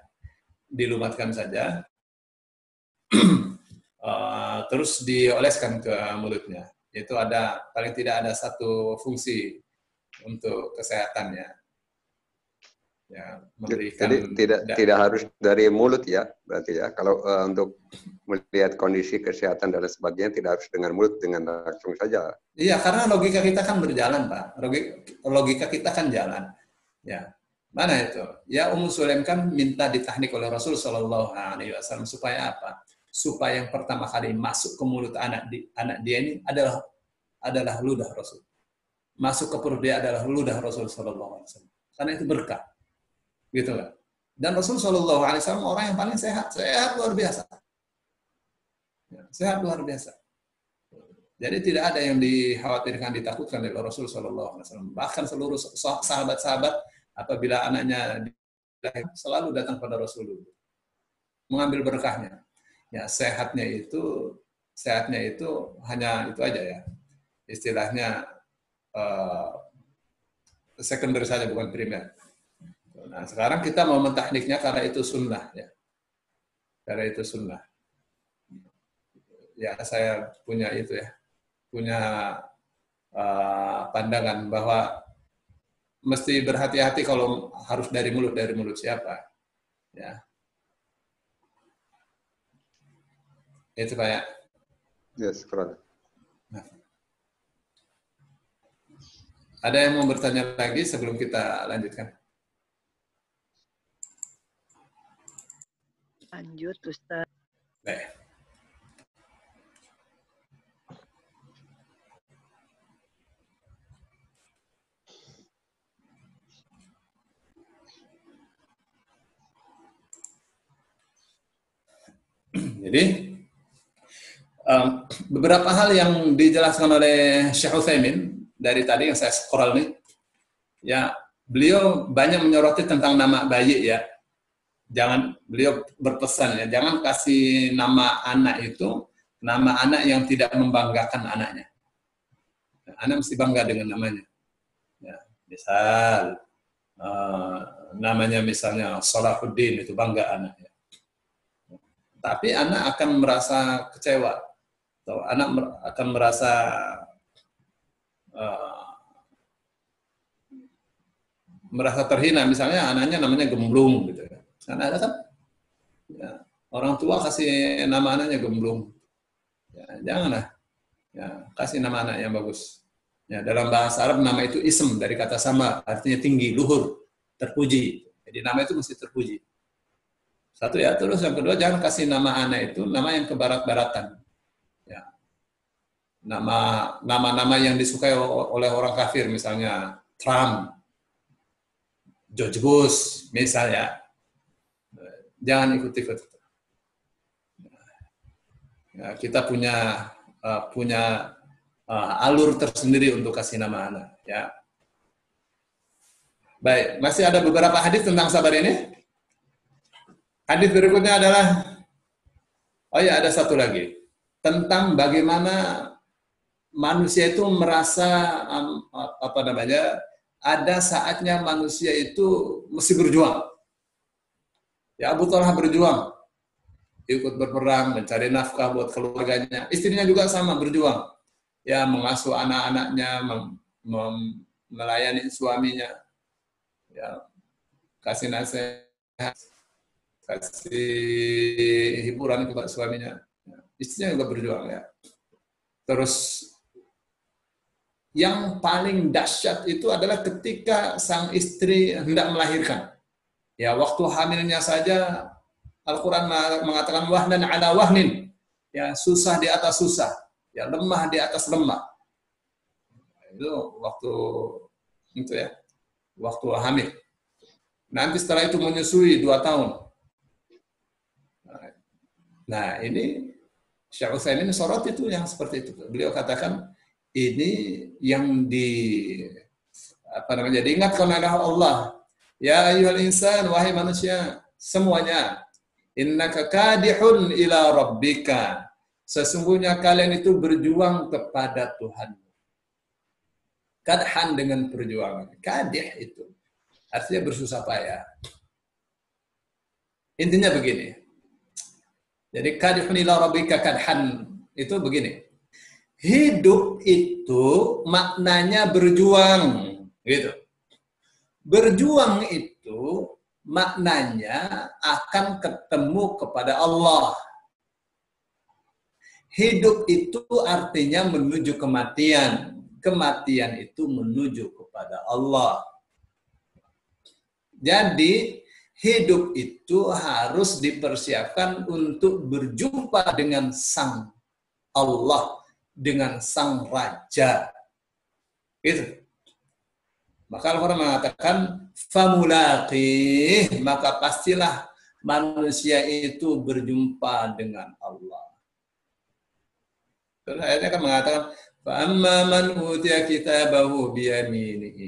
Terus dioleskan ke mulutnya. Itu paling tidak ada satu fungsi untuk kesehatannya. Ya, memberikan. Jadi tidak harus dari mulut ya, berarti ya. Kalau untuk melihat kondisi kesehatan dan sebagainya tidak harus dengan mulut, dengan langsung saja. Iya, karena logika kita kan berjalan, Pak. Logika kita kan jalan. Ya, mana itu? Ya, Ummu Sulaim kan minta ditahnik oleh Rasul Shallallahu Alaihi Wasallam supaya apa? Supaya yang pertama kali masuk ke mulut anak dia ini adalah ludah Rasul. Masuk ke perut dia adalah ludah Rasul Shallallahu Alaihi Wasallam. Karena itu berkah, gitu kan? Dan Rasul Shallallahu Alaihi Wasallam orang yang paling sehat luar biasa, sehat luar biasa. Jadi tidak ada yang dikhawatirkan, ditakutkan oleh Rasul Shallallahu Alaihi Wasallam. Bahkan seluruh sahabat-sahabat apabila anaknya selalu datang pada Rasul mengambil berkahnya. Ya, sehatnya itu hanya itu aja ya. Istilahnya sekunder saja, bukan primer. Nah, sekarang kita mau mentahniknya karena itu sunnah ya. Karena itu sunnah. Ya, saya punya itu ya. Punya pandangan bahwa mesti berhati-hati kalau harus dari mulut siapa. Ya. Itu Pak ya. Yes, correct. Nah. Ada yang mau bertanya lagi sebelum kita lanjutkan? Lanjut, Ustaz. Baik. Jadi beberapa hal yang dijelaskan oleh Syekh Utsaimin dari tadi yang saya scroll nih, ya beliau banyak menyoroti tentang nama bayi ya. Beliau berpesan ya, jangan kasih nama anak itu nama anak yang tidak membanggakan anaknya. Anak mesti bangga dengan namanya. Ya, misal namanya misalnya Salahuddin, itu bangga anaknya. Tapi anak akan merasa kecewa, atau anak akan merasa terhina. Misalnya anaknya namanya Gemblung, gitu. Karena ada kan, ya, orang tua kasih nama anaknya Gemblung. Ya, janganlah, ya, kasih nama anak yang bagus. Ya, dalam bahasa Arab nama itu ism, dari kata sama, artinya tinggi, luhur, terpuji. Jadi nama itu mesti terpuji. Satu ya, terus yang kedua jangan kasih nama anak itu nama yang kebarat-baratan. Ya. Nama-nama yang disukai oleh orang kafir, misalnya Trump, George Bush, misalnya. Jangan ikut-ikut. Ya, kita punya alur tersendiri untuk kasih nama anak. Ya. Baik, masih ada beberapa hadis tentang sabar ini. Hadis berikutnya adalah, ada satu lagi tentang bagaimana manusia itu merasa ada saatnya manusia itu mesti berjuang. Ya, Abu Talha berjuang, ikut berperang, mencari nafkah buat keluarganya. Istrinya juga sama berjuang, ya, mengasuh anak-anaknya, melayani suaminya, ya, kasih nasihat, kasih hiburan kepada suaminya. Istrinya juga berjuang ya. Terus yang paling dahsyat itu adalah ketika sang istri hendak melahirkan. Ya, waktu hamilnya saja Al-Quran mengatakan wahnan ala wahnin. Ya, susah di atas susah. Ya, lemah di atas lemah. Itu waktu itu ya. Waktu hamil. Nanti setelah itu menyusui 2 tahun. Nah, ini Syekh Utsaimin sorot itu yang seperti itu. Beliau katakan ini yang diingatkan oleh Allah. Ya ayyuhal insan, wahai manusia semuanya, innaka kadihun ila rabbika. Sesungguhnya kalian itu berjuang kepada Tuhan. Kadhan dengan perjuangan. Kadih itu artinya bersusah payah. Intinya begini. Jadi kadihun ila rabbika kadhan itu begini. Hidup itu maknanya berjuang, gitu. Berjuang itu itu maknanya akan ketemu kepada Allah. Hidup itu artinya menuju kematian. Kematian itu menuju kepada Allah. Jadi hidup itu harus dipersiapkan untuk berjumpa dengan Sang Allah, dengan Sang Raja. Gitu. Maka Al-Quran mengatakan, famulaqih, maka pastilah manusia itu berjumpa dengan Allah. Terus ayatnya kan mengatakan, فَأَمَّا مَنْ أُوتِيَ كِتَابَهُ بِيَمِينِهِ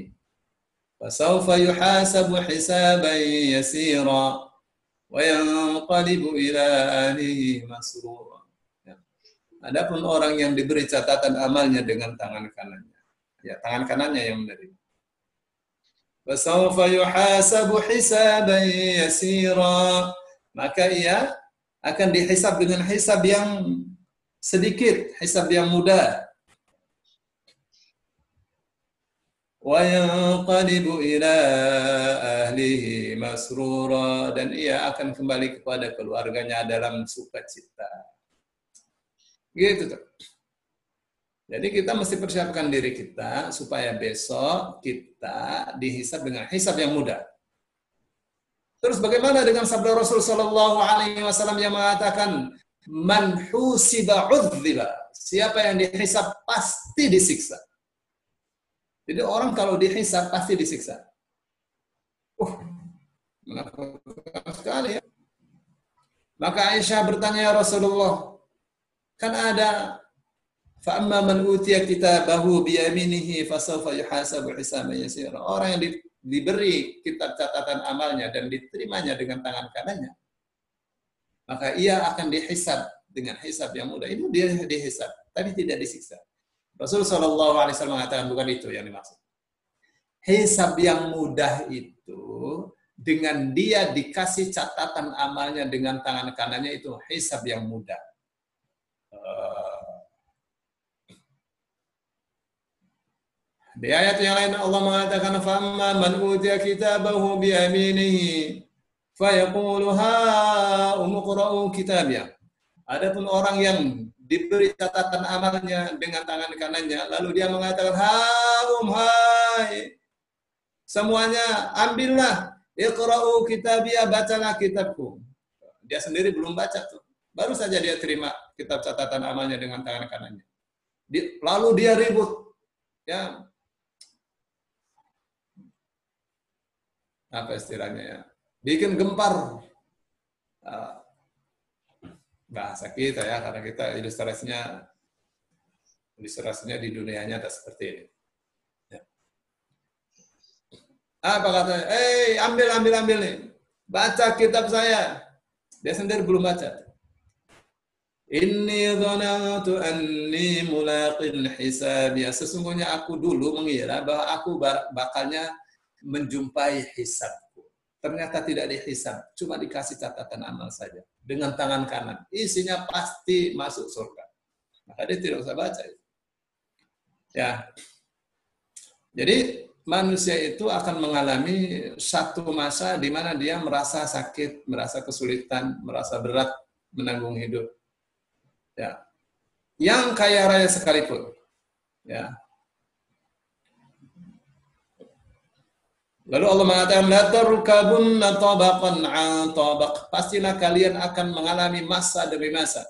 فَسَوْفَ يُحَاسَبُ حِسَابًا يَسِيرًا وَيَنْقَلِبُ إِلَى أَهْلِهِ مَسْرُورًا. Adapun orang yang diberi catatan amalnya dengan tangan kanannya, ya tangan kanannya yang menerima. فَسَوْفَ يُحَاسَبُ حِسَابًا يَسِيرًا, maka ia akan dihisab dengan hisab yang sedikit, hisab yang mudah. وَيَنْقَلِبُ إِلَى أَهْلِهِ مَسْرُورًا, dan ia akan kembali kepada keluarganya dalam sukacita. Gitu tuh. Jadi kita mesti persiapkan diri kita supaya besok kita dihisab dengan hisab yang mudah. Terus bagaimana dengan sabda Rasul sallallahu alaihi wasallam yang mengatakan, man husiba udziba, siapa yang dihisab pasti disiksa. Jadi orang kalau dihisab pasti disiksa. Menakutkan sekali ya. Maka Aisyah bertanya, ya Rasulullah, kan ada fa'amma man utiya kitabahu biyaminihi fasawfa yuhasabu hisaban yasira. Orang yang diberi kitab catatan amalnya dan diterimanya dengan tangan kanannya, maka ia akan dihisab dengan hisab yang mudah. Itu dia dihisab, tapi tidak disiksa. Rasulullah SAW mengatakan bukan itu yang dimaksud. Hisab yang mudah itu dengan dia dikasih catatan amalnya dengan tangan kanannya, itu hisab yang mudah. Di ayat yang lain Allah mengatakan, فَأَمَّا مَنْ أُوتِيَ كِتَابَهُ بِيَمِينِهِ فَيَقُولُ هَاؤُمُ اقْرَءُوا كِتَابِيَهْ. Adapun orang yang diberi catatan amalnya dengan tangan kanannya, lalu dia mengatakan, hai, semuanya ambillah, iqra'u kitabiyah, bacalah kitabku. Dia sendiri belum baca tuh, baru saja dia terima kitab catatan amalnya dengan tangan kanannya. Lalu dia ribut, ya, apa istilahnya ya, bikin gempar. Bahasa kita ya, karena kita ilustrasinya di dunia nyata seperti ini. Ya. Apa katanya? Ambil nih. Baca kitab saya. Dia sendiri belum baca. Inni dhanantu anni mulaqin hisabiya. Sesungguhnya aku dulu mengira bahwa aku bakalnya menjumpai hisabku. Ternyata tidak dihisab, cuma dikasih catatan amal saja dengan tangan kanan. Isinya pasti masuk surga. Maka dia tidak usah baca itu. Ya. Jadi manusia itu akan mengalami satu masa di mana dia merasa sakit, merasa kesulitan, merasa berat menanggung hidup. Ya. Yang kaya raya sekalipun. Ya. Lalu Allah mengatakan, la tarkabunna tabaqan 'an tabaq. Pastilah kalian akan mengalami masa demi masa.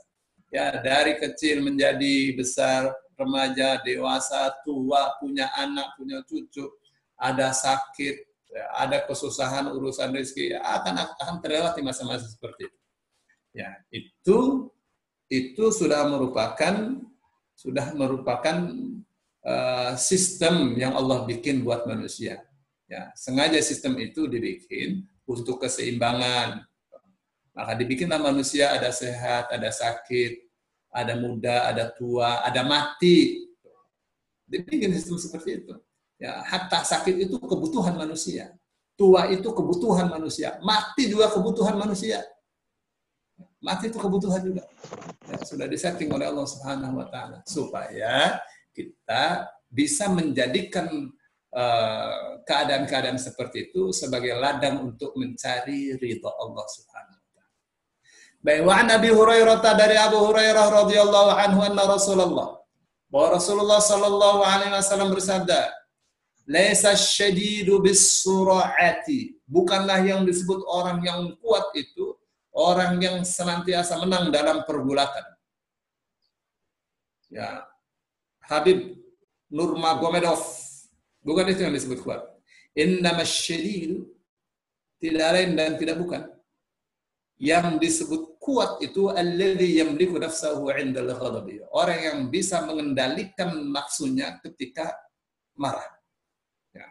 Ya, dari kecil menjadi besar, remaja, dewasa, tua, punya anak, punya cucu, ada sakit, ya, ada kesusahan urusan rezeki, akan terlewati masa-masa seperti itu. Ya, itu sudah merupakan sistem yang Allah bikin buat manusia. Ya, sengaja sistem itu dibikin untuk keseimbangan. Maka dibikinlah manusia ada sehat, ada sakit, ada muda, ada tua, ada mati. Dibikin sistem seperti itu. Ya, hatta sakit itu kebutuhan manusia. Tua itu kebutuhan manusia. Mati juga kebutuhan manusia. Mati itu kebutuhan juga. Ya, sudah disetting oleh Allah Subhanahu wa taala supaya kita bisa menjadikan keadaan-keadaan seperti itu sebagai ladang untuk mencari ridha Allah Subhanahu wa taala. Baik, wa an Abi Hurairah, dari Abu Hurairah radhiyallahu anhu anna Rasulullah, bahwa Rasulullah sallallahu alaihi wasallam bersabda, "Laisa syadidu bis-sur'ati." Bukanlah yang disebut orang yang kuat itu orang yang senantiasa menang dalam pergulatan. Ya, Habib Nurmagomedov, bukan itu yang disebut kuat. Innamas syadidu, tidak lain dan tidak bukan. Yang disebut kuat itu alladzi yamliku nafsahu 'indal ghadabi. Orang yang bisa mengendalikan nafsunya ketika marah. Ya.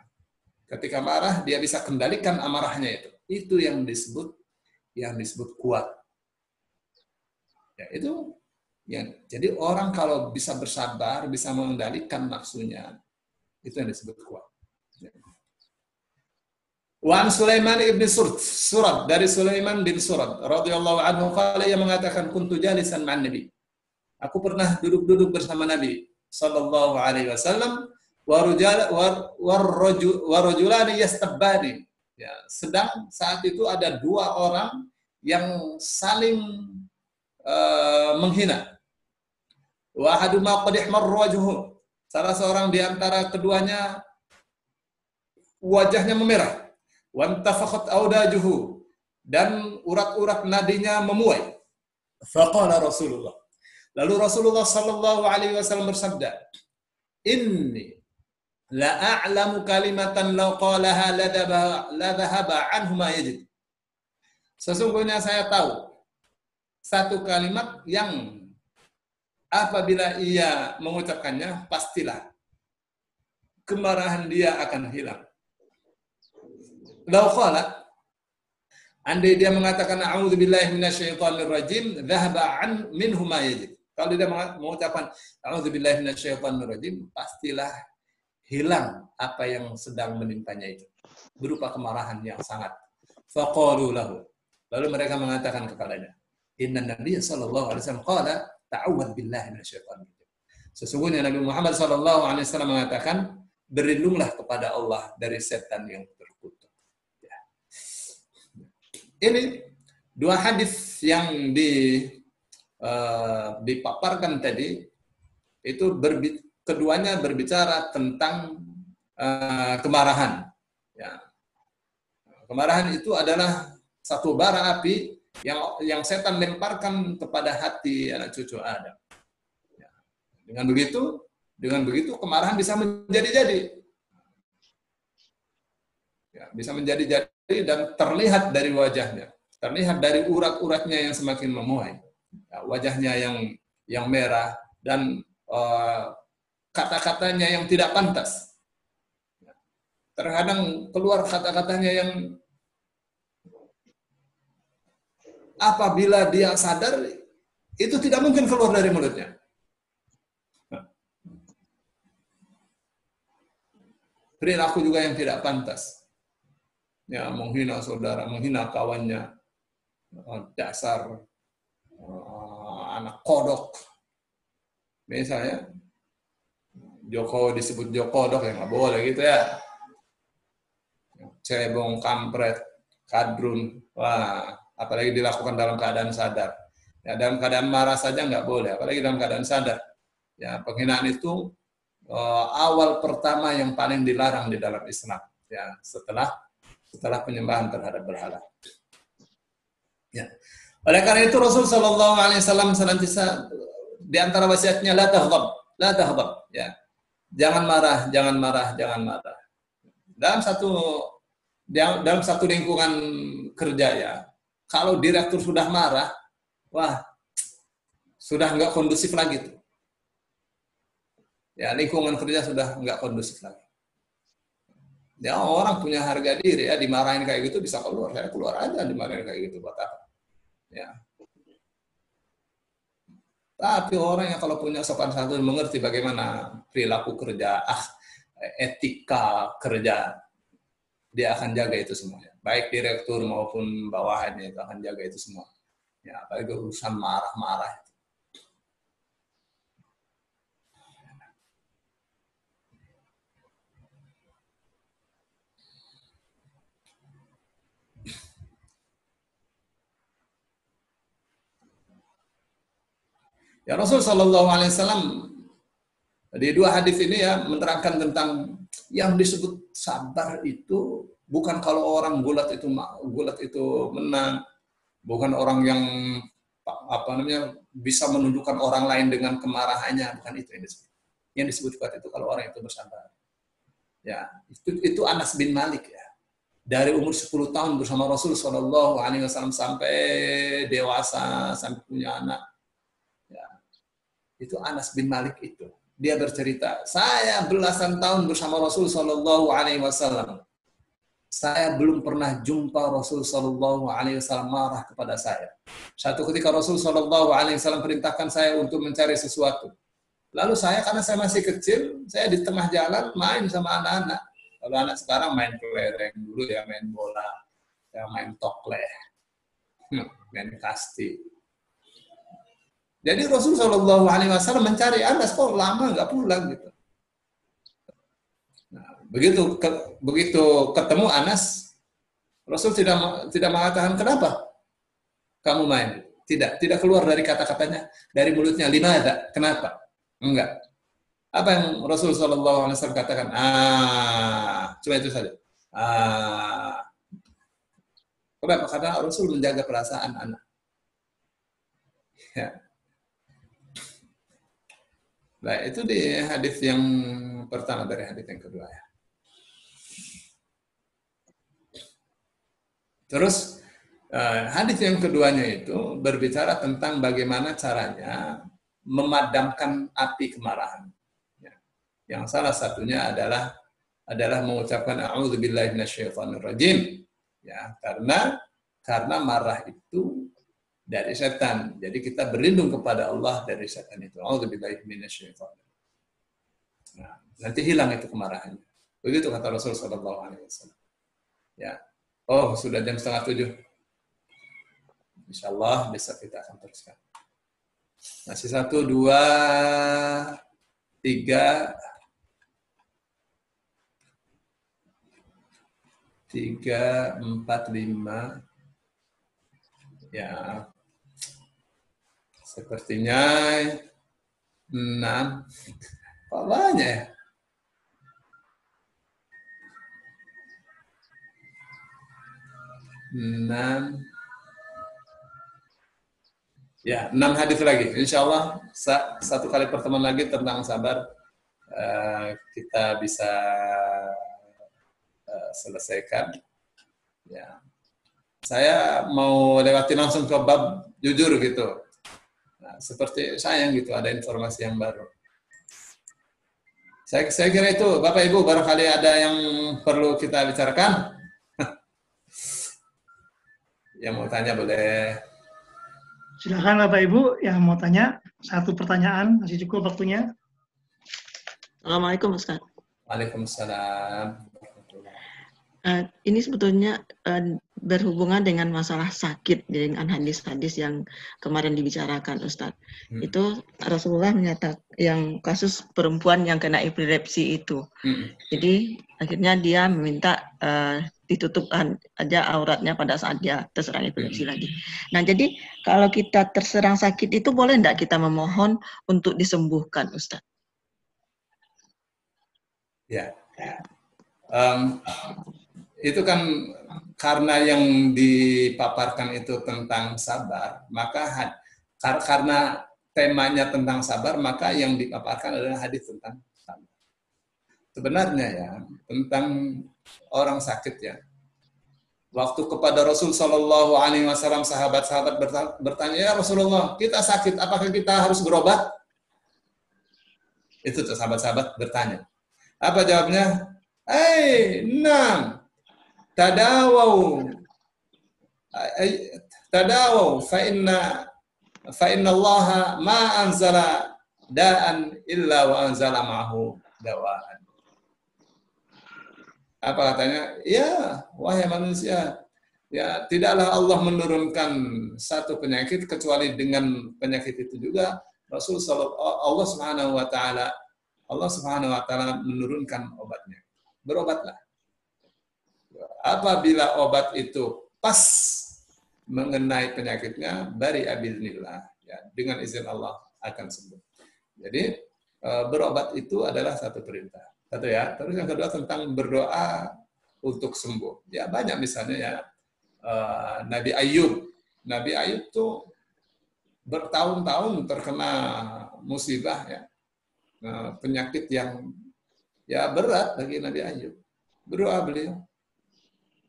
Ketika marah dia bisa kendalikan amarahnya itu. Itu yang disebut kuat. Ya, itu ya, jadi orang kalau bisa bersabar, bisa mengendalikan nafsunya, itu yang disebut kuat. Ya. Wa an Sulaiman ibn Surad, dari Sulaiman bin Surad radhiyallahu anhu qala, ia mengatakan, kuntu jalisan ma'an Nabi. Aku pernah duduk-duduk bersama Nabi sallallahu alaihi wasallam wa rajulani yastabbani. Ya, sedang saat itu ada dua orang yang saling menghina. Wa ahaduma qad ihmarra wajhuhu. Salah seorang di antara keduanya wajahnya memerah. Wantafakhat audajuhu, dan urat-urat nadinya memuai. Faqala Rasulullah, lalu Rasulullah sallallahu alaihi wasallam bersabda, inni la a'lamu kalimatan law qalaha la dhahaba anhu ma yajid. Sesungguhnya saya tahu satu kalimat yang apabila ia mengucapkannya pastilah kemarahan dia akan hilang. Lau qala, andai dia mengatakan a'udzubillahi minasyaitonir rajim, dhahaba an minhu ma yajid. Kalau dia mengucapkan a'udzubillahi minasyaitonir rajim, pastilah hilang apa yang sedang menimpanya itu, berupa kemarahan yang sangat. Faqalu lahu, lalu mereka mengatakan kepadanya, inna Nabiy sallallahu alaihi wasallam qala ta'awwadz billahi minasyaitonir rajim. Sesungguhnya Nabi Muhammad sallallahu alaihi wasallam mengatakan, berlindunglah kepada Allah dari setan yang terkutuk. Ini dua hadis yang dipaparkan tadi itu keduanya berbicara tentang kemarahan. Ya. Kemarahan itu adalah satu bara api yang setan lemparkan kepada hati anak cucu Adam. Ya. Dengan begitu kemarahan bisa menjadi-jadi. Ya, bisa menjadi-jadi dan terlihat dari wajahnya, terlihat dari urat-uratnya yang semakin memuai, ya, wajahnya yang merah, dan kata-katanya yang tidak pantas. Ya. Terkadang keluar kata-katanya yang apabila dia sadar itu tidak mungkin keluar dari mulutnya. Perilaku juga yang tidak pantas. Ya, menghina saudara, menghina kawannya, dasar anak kodok. Misalnya, Joko disebut Jokodok, ya nggak boleh gitu ya. Cebong, kampret, kadrun, wah, apalagi dilakukan dalam keadaan sadar. Ya, dalam keadaan marah saja nggak boleh, apalagi dalam keadaan sadar. Ya, penghinaan itu awal pertama yang paling dilarang di dalam Islam. Ya, setelah penyembahan terhadap berhala. Ya. Oleh karena itu Rasul sallallahu alaihi wasallam senantiasa di antara wasiatnya la taghdab, ya. Jangan marah. Dalam satu lingkungan kerja, ya. Kalau direktur sudah marah, wah, sudah enggak kondusif lagi tuh. Ya, lingkungan kerja sudah enggak kondusif lagi. Ya, orang punya harga diri, ya, dimarahin kayak gitu bisa keluar. Saya keluar aja dimarahin kayak gitu, buat apa? Ya. Tapi orang yang kalau punya sopan santun, mengerti bagaimana perilaku kerja, etika kerja, dia akan jaga itu semuanya. Baik direktur maupun bawahannya itu akan jaga itu semua. Ya, apalagi urusan marah-marah. Ya Rasul Shallallahu Alaihi Wasallam di dua hadis ini ya menerangkan tentang yang disebut sabar itu bukan kalau orang gulat itu menang, bukan orang yang bisa menundukkan orang lain dengan kemarahannya, bukan itu yang disebut. Yang disebut kuat itu kalau orang itu bersabar. Ya, itu Anas bin Malik ya. Dari umur 10 tahun bersama Rasul Shallallahu Alaihi Wasallam sampai dewasa, sampai punya anak. Ya, itu Anas bin Malik itu. Dia bercerita, saya belasan tahun bersama Rasul Shallallahu Alaihi Wasallam. Saya belum pernah jumpa Rasul Shallallahu Alaihi Wasallam marah kepada saya. Satu ketika Rasul Shallallahu Alaihi Wasallam perintahkan saya untuk mencari sesuatu. Lalu saya karena saya masih kecil, saya di tengah jalan main sama anak-anak. Kalau anak sekarang main kelereng, dulu ya main bola, ya main tokleh, main kasti. Jadi Rasul Shallallahu Alaihi Wasallam mencari Anas, kok lama nggak pulang gitu. Nah, begitu ketemu Anas, Rasul tidak mengatakan kenapa kamu main. Tidak keluar dari kata-katanya, dari mulutnya. Limadha, kenapa? Enggak. Apa yang Rasul Shallallahu Alaihi Wasallam katakan? Cuma itu saja. Kenapa? Karena Rasul menjaga perasaan anak. Ya. Nah, itu di hadis yang pertama dari hadis yang kedua ya. Terus hadis yang keduanya itu berbicara tentang bagaimana caranya memadamkan api kemarahan. Ya. Yang salah satunya adalah mengucapkan a'udzubillahi minasyaitonirrajim. Ya, karena marah itu dari setan. Jadi kita berlindung kepada Allah dari setan itu. A'udzubillahi minasyaitonir. Nah, nanti hilang itu kemarahannya. Begitu kata Rasul sallallahu alaihi wasallam. Ya. Oh, sudah jam 6:30. Insyaallah besok kita akan teruskan. Masih 1, 2, 3 4, 5. Ya. Sepertinya 6. Kok banyak ya? Ya, 6 hadis lagi. Insya Allah satu kali pertemuan lagi tentang sabar kita bisa selesaikan. Ya, saya mau lewatin langsung ke bab jujur gitu. Nah, seperti sayang gitu ada informasi yang baru. Saya kira itu Bapak Ibu barangkali ada yang perlu kita bicarakan. Yang mau tanya boleh. Silakan Bapak Ibu yang mau tanya. Satu pertanyaan, masih cukup waktunya. Assalamualaikum Ustaz. Waalaikumsalam. Ini sebetulnya berhubungan dengan masalah sakit dengan hadis-hadis yang kemarin dibicarakan Ustaz. Itu Rasulullah menyatakan yang kasus perempuan yang kena epilepsi itu. Jadi akhirnya dia meminta ditutup aja auratnya pada saat dia terserang epilepsi lagi. Nah, jadi kalau kita terserang sakit itu boleh enggak kita memohon untuk disembuhkan, Ustaz? Ya. Itu kan karena yang dipaparkan itu tentang sabar, maka karena temanya tentang sabar, maka yang dipaparkan adalah hadis tentang sabar. Sebenarnya ya, tentang orang sakit ya. Waktu kepada Rasul Shallallahu Alaihi Wasallam sahabat-sahabat bertanya, ya Rasulullah, kita sakit, apakah kita harus berobat? Itu tuh sahabat-sahabat bertanya. Apa jawabnya? Nam. Tadawaw fa inna Allah ma anzala da'an illa wa anzala ma'ahu dawaan. Apa katanya? Ya, wahai manusia, ya tidaklah Allah menurunkan satu penyakit kecuali dengan penyakit itu juga Allah Subhanahu wa taala menurunkan obatnya. Berobatlah. Apabila obat itu pas mengenai penyakitnya, bari abilnillah, ya, dengan izin Allah akan sembuh. Jadi berobat itu adalah satu perintah. Satu ya. Terus yang kedua tentang berdoa untuk sembuh. Ya banyak misalnya ya Nabi Ayub. Nabi Ayub tuh bertahun-tahun terkena musibah ya. Penyakit yang ya berat bagi Nabi Ayub. Berdoa beliau.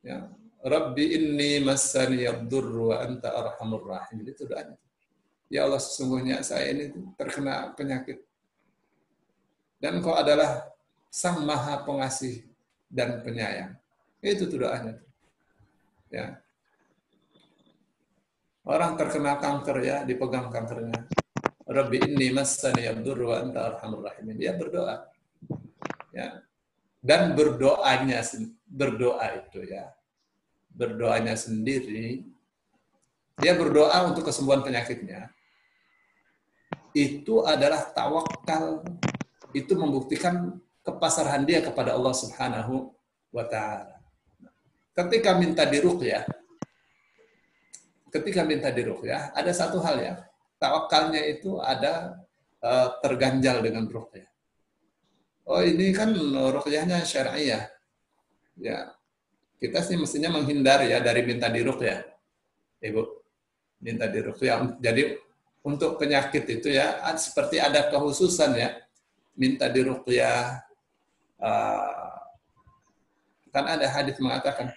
Ya, Rabbi inni massani yadurru wa anta arhamur rahim. Itu doanya. Ya Allah, sesungguhnya saya ini terkena penyakit. Dan Engkau adalah Sang Maha Pengasih dan Penyayang. Itu doanya. Ya. Orang terkena kanker ya, dipegang kankernya. Rabbi inni massani yadurru wa anta arhamur rahim. Dia berdoa. Ya. Dan berdoa itu ya. Berdoanya sendiri, dia berdoa untuk kesembuhan penyakitnya. Itu adalah tawakal. Itu membuktikan kepasrahan dia kepada Allah Subhanahu wa Ta'ala. Ketika minta diruqyah, ada satu hal ya, tawakalnya itu ada terganjal dengan ruqyah. Oh ini kan ruqyahnya syariah, ya kita sih mestinya menghindar ya dari minta diruqyah, Ibu, minta diruqyah. Jadi untuk penyakit itu ya seperti ada kehususan ya. Minta diruqyah, kan ada hadis mengatakan,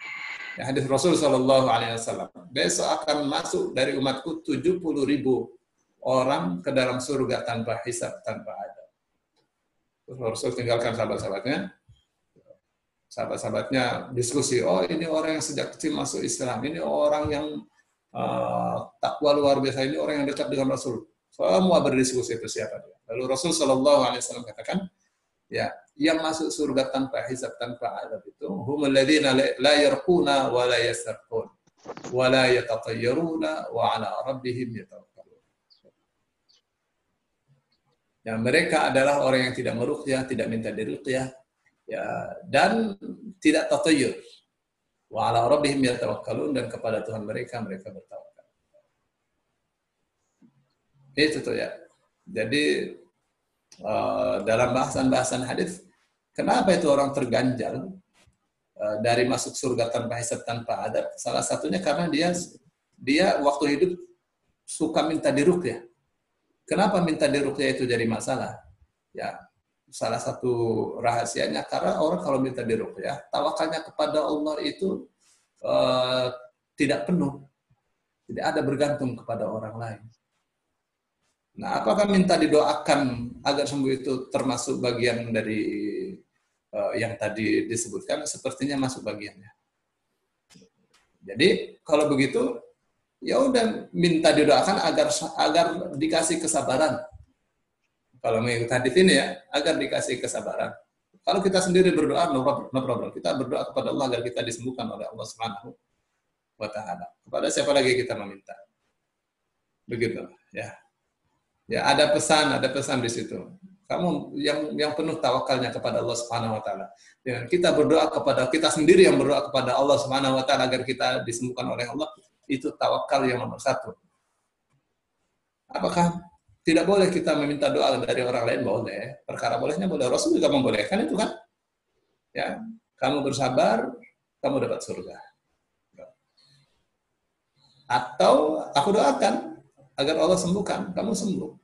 ya, hadis Rasul Shallallahu Alaihi Wasallam, besok akan masuk dari umatku 70.000 orang ke dalam surga tanpa hisab, tanpa adab. Rasul tinggalkan sahabat-sahabatnya diskusi, oh ini orang yang sejak kecil masuk Islam, ini orang yang takwa luar biasa, ini orang yang dekat dengan Rasul. Semua berdiskusi itu siapa dia. Lalu Rasul Shallallahu Alaihi Wasallam katakan, ya, yang masuk surga tanpa hisab, tanpa adab itu, humul ladzina la yarquna wa la yasarqun wa la yatatayyaruna wa ala rabbihim yatawakkalun. Ya, mereka adalah orang yang tidak meruqyah, tidak minta diruqyah, ya, dan tidak tatayyur. Wa ala rabbihim yatawakkalun, dan kepada Tuhan mereka bertawakal. Itu tuh ya. Jadi dalam bahasan hadis, kenapa itu orang terganjal dari masuk surga tanpa hisab, tanpa adab? Salah satunya karena dia waktu hidup suka minta diruqyah. Kenapa minta diruqyah itu jadi masalah? Ya, salah satu rahasianya karena orang kalau minta diruqyah, tawakalnya kepada Allah itu tidak penuh. Tidak ada bergantung kepada orang lain. Nah, apakah minta didoakan agar sembuh itu termasuk bagian dari yang tadi disebutkan? Sepertinya masuk bagiannya. Jadi kalau begitu, ya udah minta didoakan agar dikasih kesabaran. Kalau mengikuti hadis ini ya, agar dikasih kesabaran. Kalau kita sendiri berdoa, no problem. Kita berdoa kepada Allah agar kita disembuhkan oleh Allah Subhanahu wa Ta'ala. Kepada siapa lagi kita meminta? Begitu, ya. Ya, ada pesan di situ. Kamu yang penuh tawakalnya kepada Allah Subhanahu wa Ta'ala. Ya, kita berdoa kepada kita sendiri, yang berdoa kepada Allah Subhanahu wa Ta'ala agar kita disembuhkan oleh Allah, itu tawakal yang nomor 1. Apakah tidak boleh kita meminta doa dari orang lain? Boleh. Perkara bolehnya boleh. Rasul juga membolehkan itu kan. Ya, kamu bersabar, kamu dapat surga. Atau aku doakan agar Allah sembuhkan, kamu sembuh.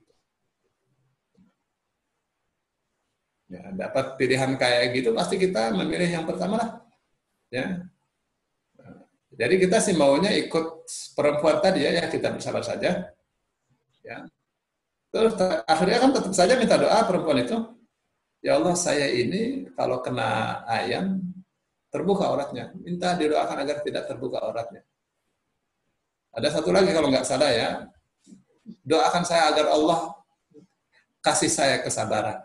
Ya, dapat pilihan kayak gitu, pasti kita memilih yang pertama lah. Ya. Jadi kita sih maunya ikut perempuan tadi ya, kita bersabar saja. Ya. Terus akhirnya kan tetap saja minta doa perempuan itu. Ya Allah, saya ini kalau kena ayam terbuka auratnya, minta didoakan agar tidak terbuka auratnya. Ada satu lagi kalau nggak salah ya, doakan saya agar Allah kasih saya kesabaran.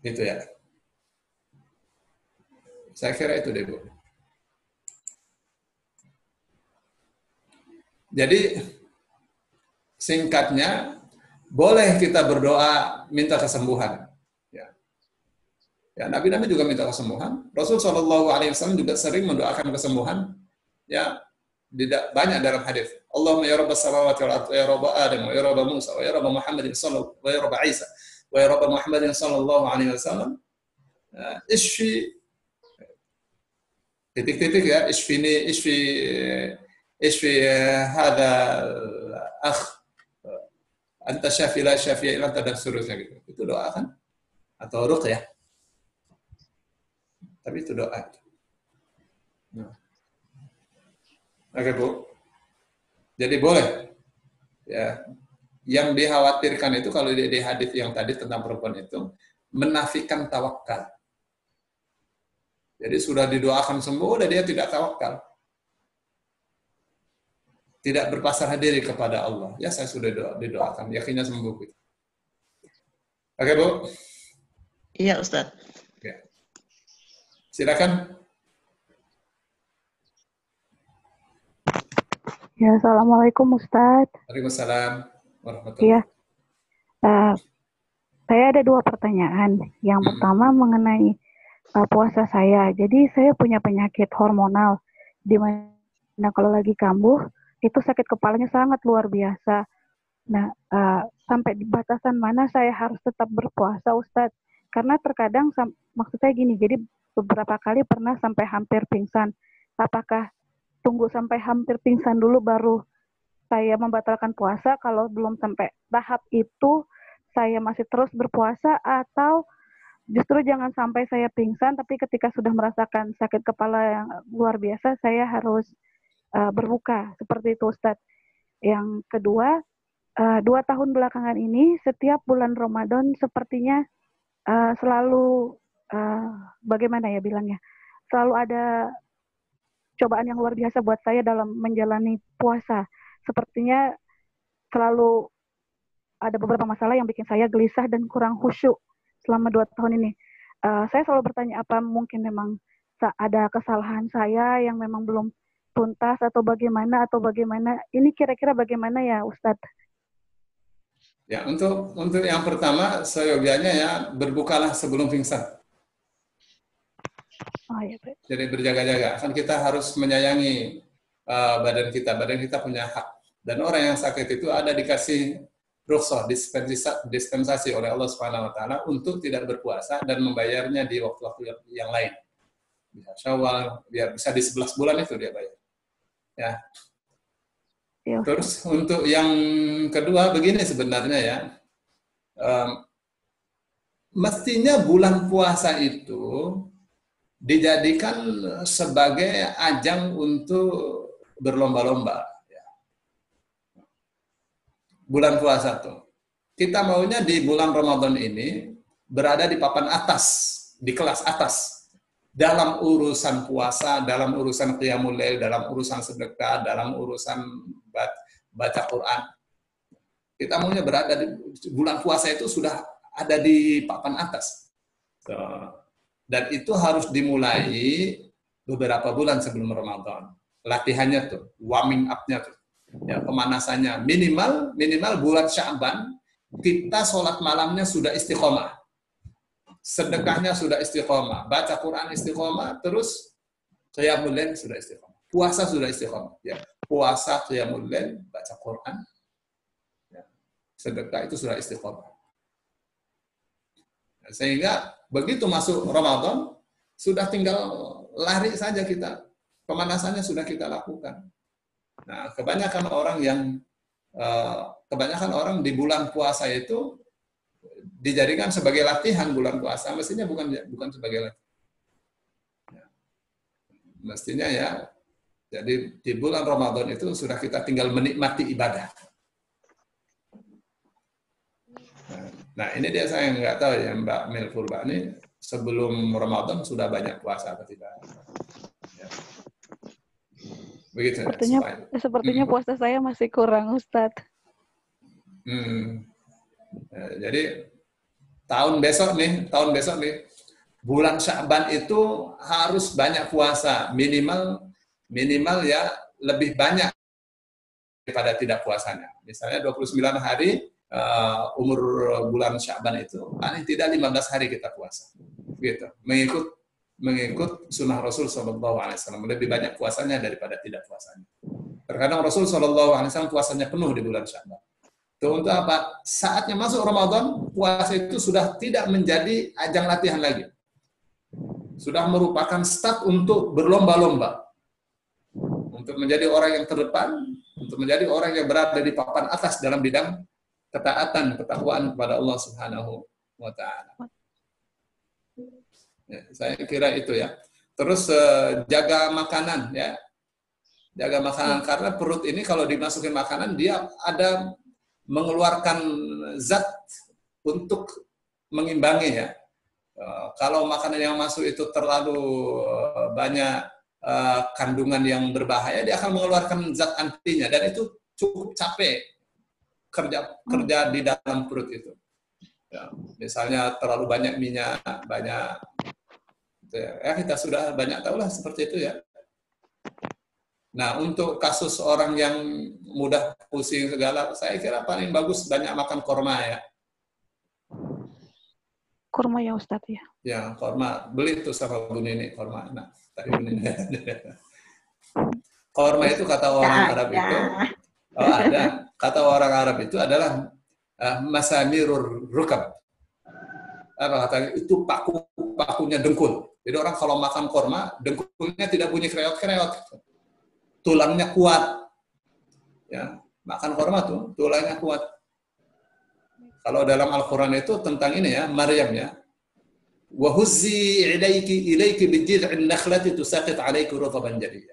Gitu ya. Saya kira itu deh, Bu. Jadi singkatnya, boleh kita berdoa minta kesembuhan. Ya, Nabi-Nabi juga minta kesembuhan. Rasul Shallallahu Alaihi Wasallam juga sering mendoakan kesembuhan. Ya, Tidak banyak dalam hadis. Allahumma ya rabbas samawati wal ardi, ya rabb Adam, wa ya rabb Musa, wa ya rabb Muhammadin sallallahu wa ya rabb Isa, wa ya rabb Muhammadin sallallahu alaihi wasallam. Ishfi titik-titik ya, ishfi hadha akh anta syafi la syafi illa anta, dan seterusnya gitu. Itu doa kan? Atau ruqyah. Tapi itu doa. Nah. Oke, Bu. Jadi boleh. Ya. Yang dikhawatirkan itu kalau di hadis yang tadi tentang perempuan itu menafikan tawakal. Jadi sudah didoakan sembuh dan dia tidak tawakal. Tidak berpasrah diri kepada Allah. Ya, saya sudah didoakan, yakinnya sembuh. Oke, Bu? Iya, Ustaz. Ya. Silakan. Ya, Assalamualaikum Ustadz. Waalaikumsalam warahmatullahi Iya. Saya ada 2 pertanyaan. Yang pertama mengenai puasa saya. Jadi saya punya penyakit hormonal, di mana kalau lagi kambuh, itu sakit kepalanya sangat luar biasa. Nah, sampai di batasan mana saya harus tetap berpuasa, Ustadz? Karena terkadang, maksud saya gini, jadi beberapa kali pernah sampai hampir pingsan. Apakah tunggu sampai hampir pingsan dulu baru saya membatalkan puasa? Kalau belum sampai tahap itu, saya masih terus berpuasa, atau justru jangan sampai saya pingsan, tapi ketika sudah merasakan sakit kepala yang luar biasa, saya harus berbuka. Seperti itu, Ustadz. Yang kedua, 2 tahun belakangan ini, setiap bulan Ramadan sepertinya selalu, bagaimana ya bilangnya, selalu ada cobaan yang luar biasa buat saya dalam menjalani puasa. Sepertinya selalu ada beberapa masalah yang bikin saya gelisah dan kurang khusyuk selama 2 tahun ini. Saya selalu bertanya, apa mungkin memang ada kesalahan saya yang memang belum tuntas, atau bagaimana, Ini kira-kira bagaimana ya, Ustadz? Ya, untuk yang pertama, seyogianya ya berbukalah sebelum pingsan. Oh, ya, baik. Jadi berjaga-jaga. Kan kita harus menyayangi badan kita. Badan kita punya hak. Dan orang yang sakit itu ada dikasih rukhsah, dispensasi oleh Allah Subhanahu wa taala untuk tidak berpuasa dan membayarnya di waktu-waktu yang lain. Bisa Syawal, bisa di 11 bulan itu dia bayar. Ya. Ya. Terus untuk yang kedua begini sebenarnya ya. Mestinya bulan puasa itu dijadikan sebagai ajang untuk berlomba-lomba. Bulan puasa tuh. Kita maunya di bulan Ramadan ini berada di papan atas, di kelas atas. Dalam urusan puasa, dalam urusan qiyamul lail, dalam urusan sedekah, dalam urusan baca Quran. Kita maunya berada di bulan puasa itu sudah ada di papan atas. Dan itu harus dimulai beberapa bulan sebelum Ramadan. Latihannya tuh, warming up-nya tuh. Ya, pemanasannya minimal bulan Sya'ban kita sholat malamnya sudah istiqomah, sedekahnya sudah istiqomah, baca Quran istiqomah, terus qiyamul lail sudah istiqomah, puasa sudah istiqomah. Ya, puasa, qiyamul lail, baca Quran, ya, sedekah itu sudah istiqomah. Sehingga begitu masuk Ramadan, sudah tinggal lari saja kita. Pemanasannya sudah kita lakukan. Nah, kebanyakan orang di bulan puasa itu dijadikan sebagai latihan bulan puasa, mestinya bukan sebagai latihan. Ya. Mestinya ya, jadi di bulan Ramadan itu sudah kita tinggal menikmati ibadah. Nah, ini dia saya nggak tahu ya Mbak Mil Purba ini sebelum Ramadan sudah banyak puasa atau tidak. Ya. Begitu. Sepertinya puasa saya masih kurang, Ustadz. Ya, jadi tahun besok nih, bulan Sya'ban itu harus banyak puasa, minimal ya lebih banyak daripada tidak puasanya. Misalnya 29 hari umur bulan Sya'ban itu paling tidak 15 hari kita puasa. Gitu. Mengikut sunnah Rasul SAW lebih banyak puasanya daripada tidak puasanya. Terkadang Rasul SAW puasanya penuh di bulan Sya'ban. Itu untuk apa? Saatnya masuk Ramadan, puasa itu sudah tidak menjadi ajang latihan lagi. Sudah merupakan start untuk berlomba-lomba. Untuk menjadi orang yang terdepan, untuk menjadi orang yang berada di papan atas dalam bidang ketaatan, ketakwaan kepada Allah Subhanahu wa Ta'ala. Ya, saya kira itu ya. Terus jaga makanan ya. Jaga makanan karena perut ini kalau dimasukin makanan dia ada mengeluarkan zat untuk mengimbangi ya. Kalau makanan yang masuk itu terlalu banyak kandungan yang berbahaya, dia akan mengeluarkan zat antinya dan itu cukup capek kerja di dalam perut itu. Ya, misalnya terlalu banyak minyak, banyak ya kita sudah banyak tahu lah seperti itu ya. Nah, untuk kasus orang yang mudah pusing segala, saya kira paling bagus banyak makan korma ya. Kurma ya Ustadz ya. Ya, korma. Beli tuh sama Bu Nini korma. Nah, tadi Bu Nini. Korma itu kata orang Arab itu, oh ada. Kata orang Arab itu adalah masamirur rukab. Apa kata itu pakunya dengkul. Jadi orang kalau makan korma, dengkulnya tidak bunyi kreot-kreot. Tulangnya kuat. Ya, makan korma tuh tulangnya kuat. Kalau dalam Al-Qur'an itu tentang ini ya, Maryam ya. Wa huzzi ilaiki bijid'in nakhlati tusaqit 'alaiki rutban jadiyya.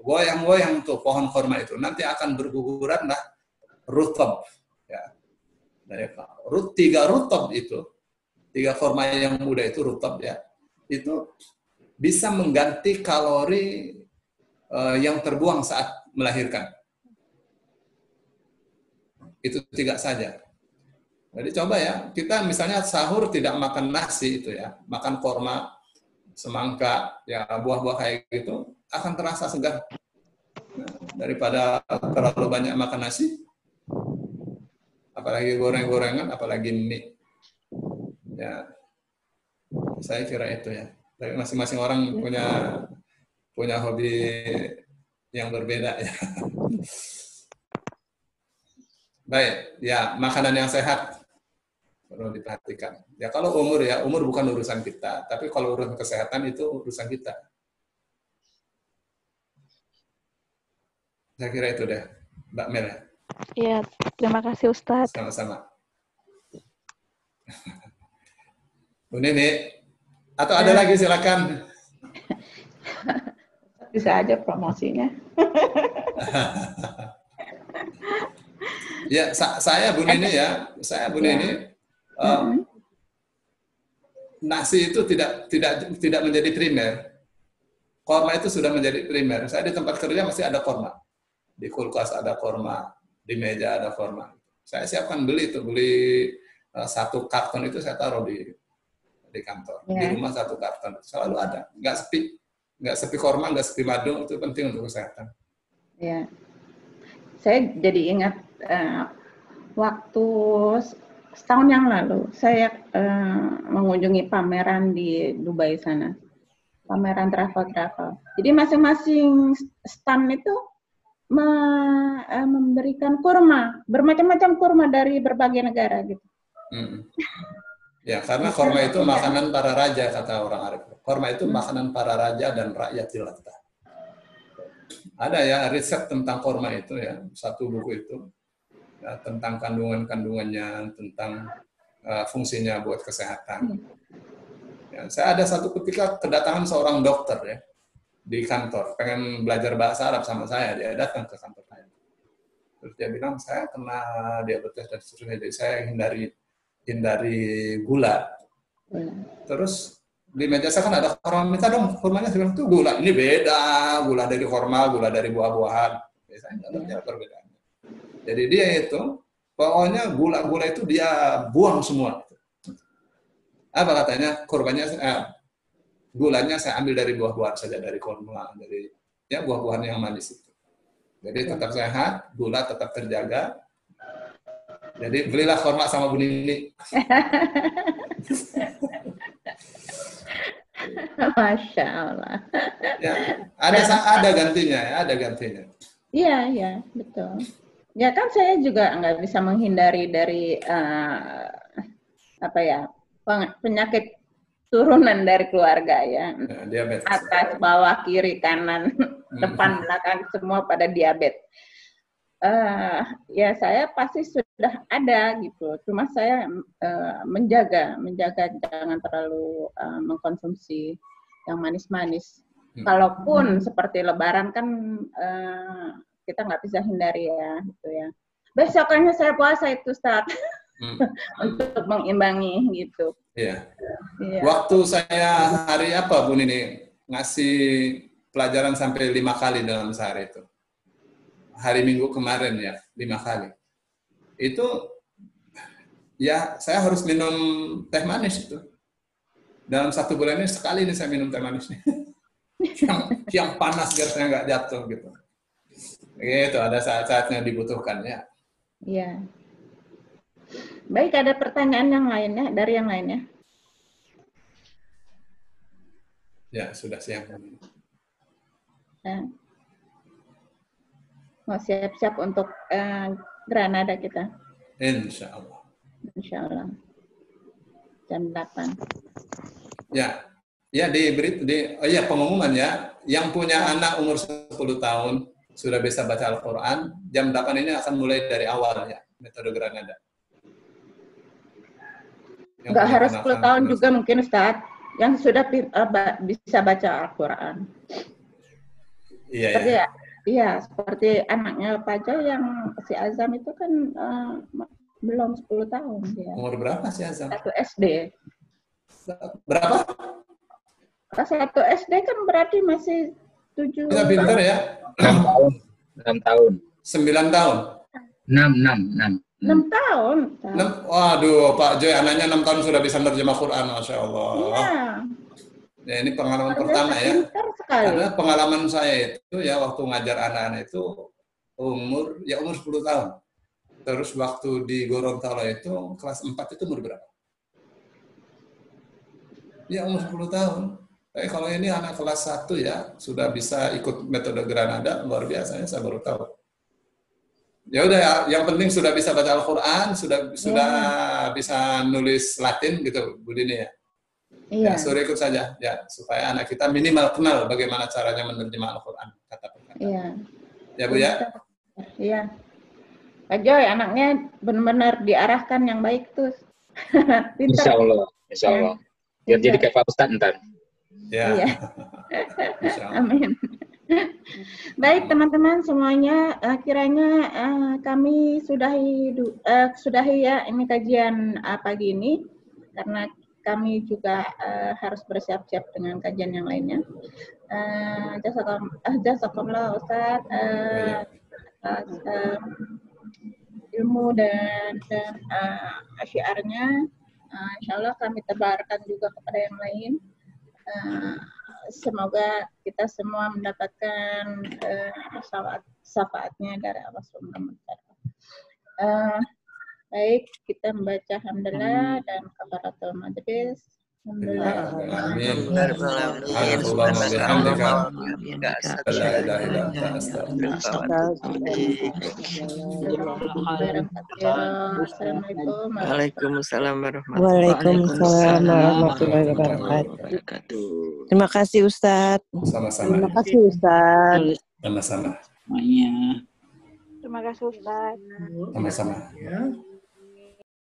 Goyang-goyang tuh pohon korma itu nanti akan berguguran lah rutab ya. Dari tiga rutab itu, tiga korma yang muda itu rutab ya. Itu bisa mengganti kalori yang terbuang saat melahirkan. Itu tiga saja. Jadi coba ya, kita misalnya sahur tidak makan nasi itu ya, makan korma, semangka, ya buah-buah kayak gitu, akan terasa segar. Nah, daripada terlalu banyak makan nasi, apalagi goreng-gorengan, apalagi mie. Ya, saya kira itu ya. Tapi masing-masing orang punya hobi yang berbeda ya. Baik, ya makanan yang sehat perlu diperhatikan. Ya kalau umur bukan urusan kita, tapi kalau urusan kesehatan itu urusan kita. Saya kira itu deh, Mbak Mel. Iya, terima kasih Ustadz. Sama-sama. Bu Nini, atau ada lagi silakan. Bisa aja promosinya. Ya, saya Bu Nini ya, Nini. Nasi itu tidak menjadi primer. Korma itu sudah menjadi primer. Saya di tempat kerja masih ada korma. Di kulkas ada korma, di meja ada korma. Saya siapkan beli satu karton itu saya taruh di kantor. Di rumah satu karton selalu ada. Nggak sepi korma, nggak sepi madu, itu penting untuk kesehatan. Ya, saya jadi ingat waktu setahun yang lalu saya mengunjungi pameran di Dubai sana, pameran travel. Jadi masing-masing stand itu memberikan kurma, bermacam-macam kurma dari berbagai negara gitu. Ya, karena korma itu makanan para raja, kata orang Arab. Korma itu makanan para raja dan rakyat jelata. Ada ya riset tentang korma itu ya, satu buku itu ya, tentang kandungannya, tentang fungsinya buat kesehatan. Ya, saya ada satu ketika kedatangan seorang dokter ya di kantor, pengen belajar bahasa Arab sama saya, dia datang ke kantor saya. Terus dia bilang saya kena diabetes dan seterusnya, jadi saya hindari gula. Terus di meja saya kan ada korma, minta dong kormanya. Saya bilang tuh gula ini beda, gula dari korma, gula dari buah-buahan. Saya nggak tahu perbedaannya. Jadi dia itu pokoknya gula-gula itu dia buang semua. Apa katanya? Gulanya saya ambil dari buah-buahan saja, dari korma, dari ya buah-buahan yang manis itu. Jadi tetap sehat, gula tetap terjaga. Jadi belilah korma sama Bu Nini. Masya Allah. Ya, ada gantinya ya, ada gantinya. Iya, betul. Ya kan saya juga nggak bisa menghindari dari penyakit turunan dari keluarga ya. Diabetes. Atas, bawah, kiri, kanan, depan, belakang semua pada diabetes. Ya saya pasti sudah ada gitu. Cuma saya menjaga jangan terlalu mengkonsumsi yang manis-manis. Kalaupun seperti Lebaran kan kita nggak bisa hindari ya, gitu ya. Besokannya saya puasa itu Ustaz untuk mengimbangi gitu. Iya. Waktu saya hari apa Bu Nini ngasih pelajaran sampai 5 kali dalam sehari itu. Hari Minggu kemarin ya, 5 kali. Itu ya saya harus minum teh manis itu. Dalam 1 bulan ini sekali ini saya minum teh manis nih. yang panas biar saya nggak jatuh gitu. Gitu, ada saat-saatnya dibutuhkan ya. Iya. Baik, ada pertanyaan yang lainnya dari yang lainnya? Ya, sudah siang. Mau siap-siap untuk Granada kita. Insya Allah. Insya Allah. Jam 8. Ya, pengumuman ya. Yang punya anak umur 10 tahun sudah bisa baca Al-Quran. Jam 8 ini akan mulai dari awal ya, metode Granada. Nggak harus 10 tahun juga mungkin Ustaz, yang sudah bisa baca Al-Quran. Iya. Iya, seperti anaknya Pak Jo yang si Azam itu kan belum 10 tahun dia. Umur berapa si Azam? 1 SD. Berapa? 1 SD kan berarti masih 7. Kita pintar ya. 6 tahun. 9 tahun. 6 tahun. Waduh, Pak Joy anaknya 6 tahun sudah bisa menerjemah Quran, Masya Allah. Iya. Ya, ini pengalaman pertama ya. Karena pengalaman saya itu ya waktu ngajar anak-anak itu umur 10 tahun. Terus waktu di Gorontalo itu kelas 4 itu umur berapa? Ya umur 10 tahun. Tapi kalau ini anak kelas 1 ya sudah bisa ikut metode Granada, luar biasa ya, saya baru tahu. Ya udah ya, yang penting sudah bisa baca Al-Qur'an, sudah bisa nulis Latin gitu, Bu Dini ya. Iya. Ya, suruh ikut saja ya supaya anak kita minimal kenal bagaimana caranya menerjemah Al-Qur'an kata per kata. Iya. Ya Bu ya. Iya. Pak Joy anaknya benar-benar diarahkan yang baik tuh. Insya Allah. Biar jadi kayak Pak Ustadz ntar. Ya. Iya. Amin. Baik teman-teman semuanya, kiranya kami sudahi ya ini kajian pagi ini karena kami juga harus bersiap-siap dengan kajian yang lainnya. Jazakallah Ustaz atas ilmu dan syiarnya. Insya Allah kami tebarkan juga kepada yang lain. Semoga kita semua mendapatkan syafaatnya dari Allah Subhanahu wa Ta'ala. Baik, kita membaca alhamdulillah dan kafaratul majlis. Alhamdulillah. Amin. Waalaikumsalam warahmatullahi wabarakatuh. Terima kasih Ustaz. Sama-sama. Terima kasih Ustaz. Sama-sama. Terima kasih Ustaz. Sama-sama.